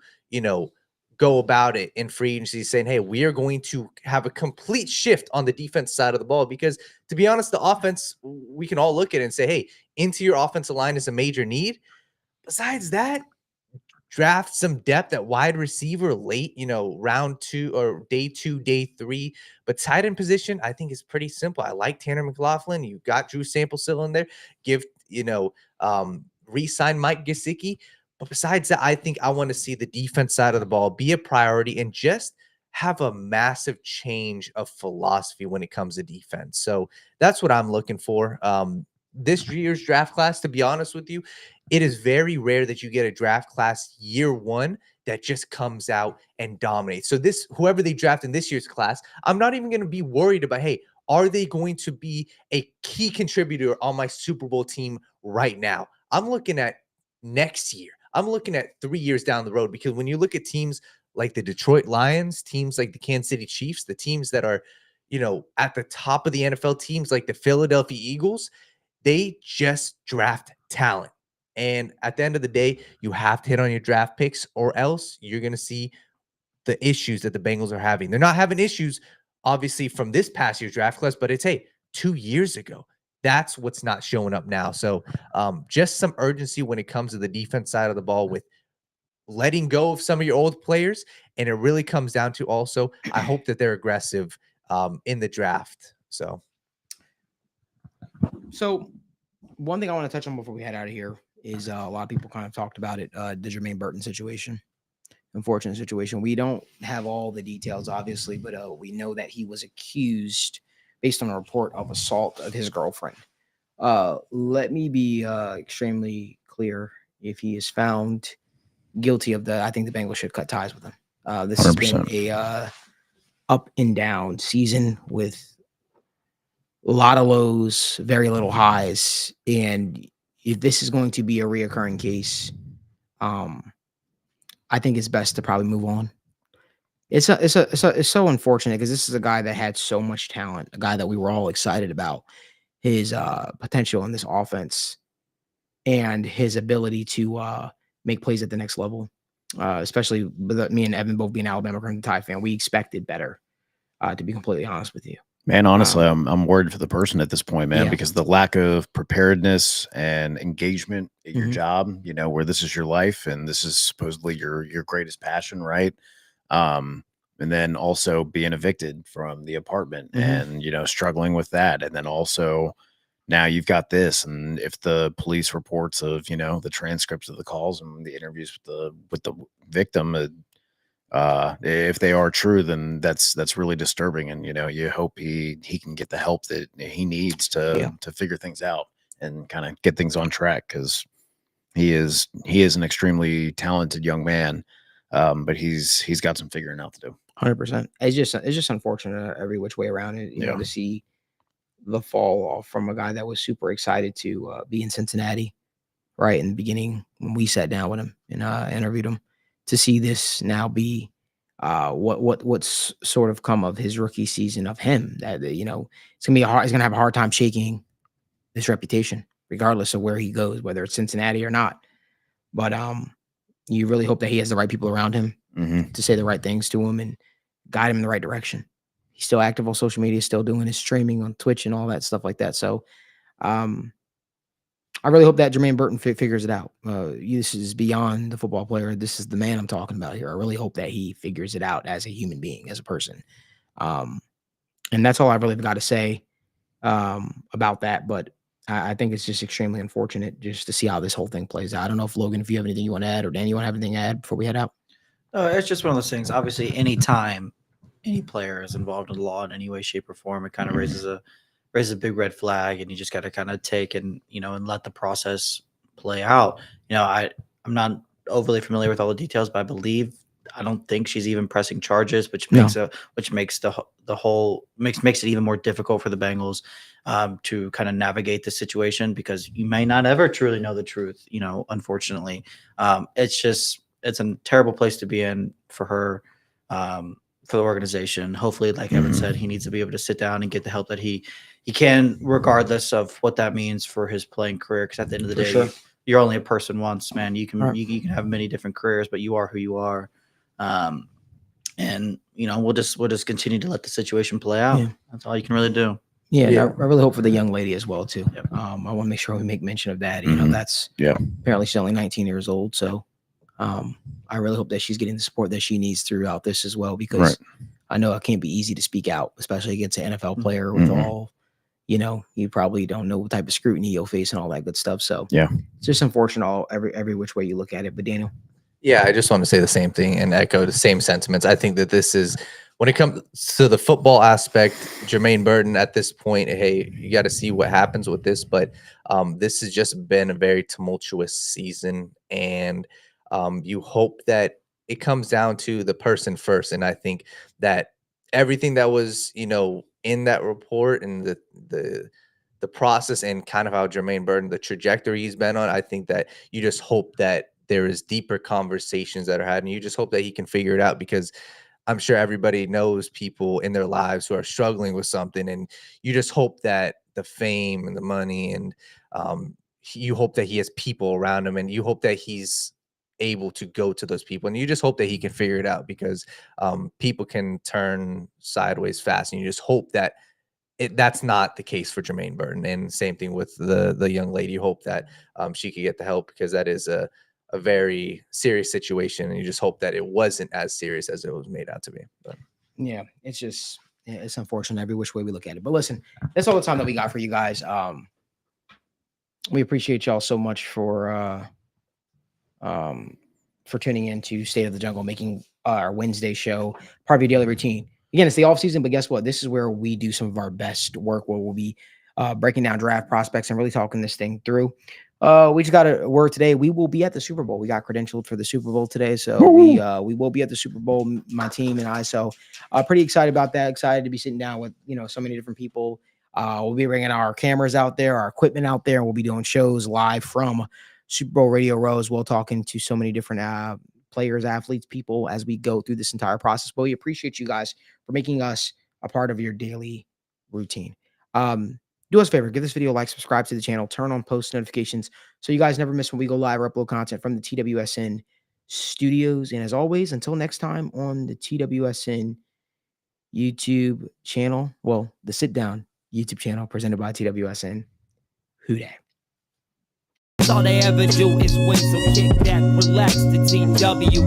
go about it in free agency saying, hey, we are going to have a complete shift on the defense side of the ball. Because to be honest, the offense, we can all look at it and say, hey, interior offensive line is a major need. Besides that, draft some depth at wide receiver late, round 2 or day 2, day 3. But tight end position, I think is pretty simple. I like Tanner McLaughlin. You got Drew Sample still in there. Re-sign Mike Gesicki. But besides that, I think I want to see the defense side of the ball be a priority and just have a massive change of philosophy when it comes to defense. So that's what I'm looking for. This year's draft class, to be honest with you, it is very rare that you get a draft class year 1 that just comes out and dominates. So whoever they draft in this year's class, I'm not even going to be worried about, hey, are they going to be a key contributor on my Super Bowl team right now? I'm looking at next year. I'm looking at 3 years down the road, because when you look at teams like the Detroit Lions, teams like the Kansas City Chiefs, the teams that are, at the top of the NFL, teams like the Philadelphia Eagles, they just draft talent. And at the end of the day, you have to hit on your draft picks, or else you're going to see the issues that the Bengals are having. They're not having issues, obviously, from this past year's draft class, but it's, hey, 2 years ago. That's what's not showing up now. So just some urgency when it comes to the defense side of the ball with letting go of some of your old players. And it really comes down to also, I hope that they're aggressive in the draft. So one thing I want to touch on before we head out of here is a lot of people kind of talked about it, the Jermaine Burton situation. Unfortunate situation. We don't have all the details, obviously, but we know that he was accused based on a report of assault of his girlfriend. Let me be extremely clear. If he is found guilty of I think the Bengals should cut ties with him. This 100%. Has been a up and down season with a lot of lows, very little highs. And if this is going to be a reoccurring case, I think it's best to probably move on. It's so unfortunate because this is a guy that had so much talent, a guy that we were all excited about his potential in this offense and his ability to make plays at the next level. Especially with me and Evan both being Alabama Crimson Tide fan, we expected better. To be completely honest with you, man, honestly, I'm worried for the person at this point, man, because the lack of preparedness and engagement at your job, where this is your life and this is supposedly your greatest passion, right? And then also being evicted from the apartment and, struggling with that. And then also now you've got this. And if the police reports of, the transcripts of the calls and the interviews with the victim, if they are true, then that's really disturbing. And, you hope he can get the help that he needs to figure things out and kind of get things on track. Cause he is an extremely talented young man. But he's got some figuring out to do. 100%. It's just unfortunate every which way around it, to see the fall off from a guy that was super excited to be in Cincinnati right in the beginning when we sat down with him and interviewed him, to see this now be what's sort of come of his rookie season of him, that it's gonna have a hard time shaking this reputation regardless of where he goes, whether it's Cincinnati or not. But you really hope that he has the right people around him to say the right things to him and guide him in the right direction. He's still active on social media, still doing his streaming on Twitch and all that stuff like that. So I I really hope that Jermaine Burton figures it out. This is beyond the football player. This is the man I'm talking about here. I really hope that he figures it out as a human being, as a person. And that's all I've really got to say about that. But I think it's just extremely unfortunate just to see how this whole thing plays out. I don't know if Logan, if you have anything you want to add, or Dan, you want to have anything to add before we head out? It's just one of those things. Obviously, any time any player is involved in the law in any way, shape, or form, it kind of raises a big red flag, and you just got to kind of take and let the process play out. I'm not overly familiar with all the details, but I don't think she's even pressing charges, which makes makes it even more difficult for the Bengals to kind of navigate the situation, because you may not ever truly know the truth. Unfortunately, it's a terrible place to be in for her, for the organization. Hopefully, like Evan said, he needs to be able to sit down and get the help that he can, regardless of what that means for his playing career. Because at the end of the day, you're only a person once, man. You can you can have many different careers, but you are who you are. And we'll just continue to let the situation play out. Yeah. That's all you can really do. Yeah. I really hope for the young lady as well too. Yep. I want to make sure we make mention of that. That's apparently she's only 19 years old, so I really hope that she's getting the support that she needs throughout this as well, because I know it can't be easy to speak out, especially against an NFL player with all, you probably don't know what type of scrutiny you'll face and all that good stuff. So it's just unfortunate every which way you look at it. But Daniel. Yeah, I just want to say the same thing and echo the same sentiments. I think that this is, when it comes to the football aspect, Jermaine Burton at this point, hey, you got to see what happens with this. But this has just been a very tumultuous season, and you hope that it comes down to the person first. And I think that everything that was, in that report and the process and kind of how Jermaine Burton, the trajectory he's been on, I think that you just hope that there is deeper conversations that are had, and you just hope that he can figure it out, because I'm sure everybody knows people in their lives who are struggling with something, and you just hope that the fame and the money, and you hope that he has people around him, and you hope that he's able to go to those people, and you just hope that he can figure it out, because people can turn sideways fast, and you just hope that that's not the case for Jermaine Burton. And same thing with the young lady. You hope that she could get the help, because that is a very serious situation, and you just hope that it wasn't as serious as it was made out to be. But yeah, it's unfortunate every which way we look at it. But listen, that's all the time that we got for you guys. We appreciate y'all so much for tuning in to State of the Jungle, making our Wednesday show part of your daily routine. Again, it's the off season, but guess what? This is where we do some of our best work, where we'll be breaking down draft prospects and really talking this thing through. We just got a word today. We will be at the Super Bowl. We got credentialed for the Super Bowl today, so we will be at the Super Bowl, my team and I. So pretty excited about that. Excited to be sitting down with so many different people. We'll be bringing our cameras out there, our equipment out there, and we'll be doing shows live from Super Bowl Radio Row as well, talking to so many different players, athletes, people as we go through this entire process. But we appreciate you guys for making us a part of your daily routine. Do us a favor, give this video a like, subscribe to the channel, turn on post notifications so you guys never miss when we go live or upload content from the TWSN studios. And as always, until next time on the TWSN YouTube channel, well, the Sit Down YouTube channel presented by TWSN. Who dat? All they ever do is win, so kick back, relax, the TW.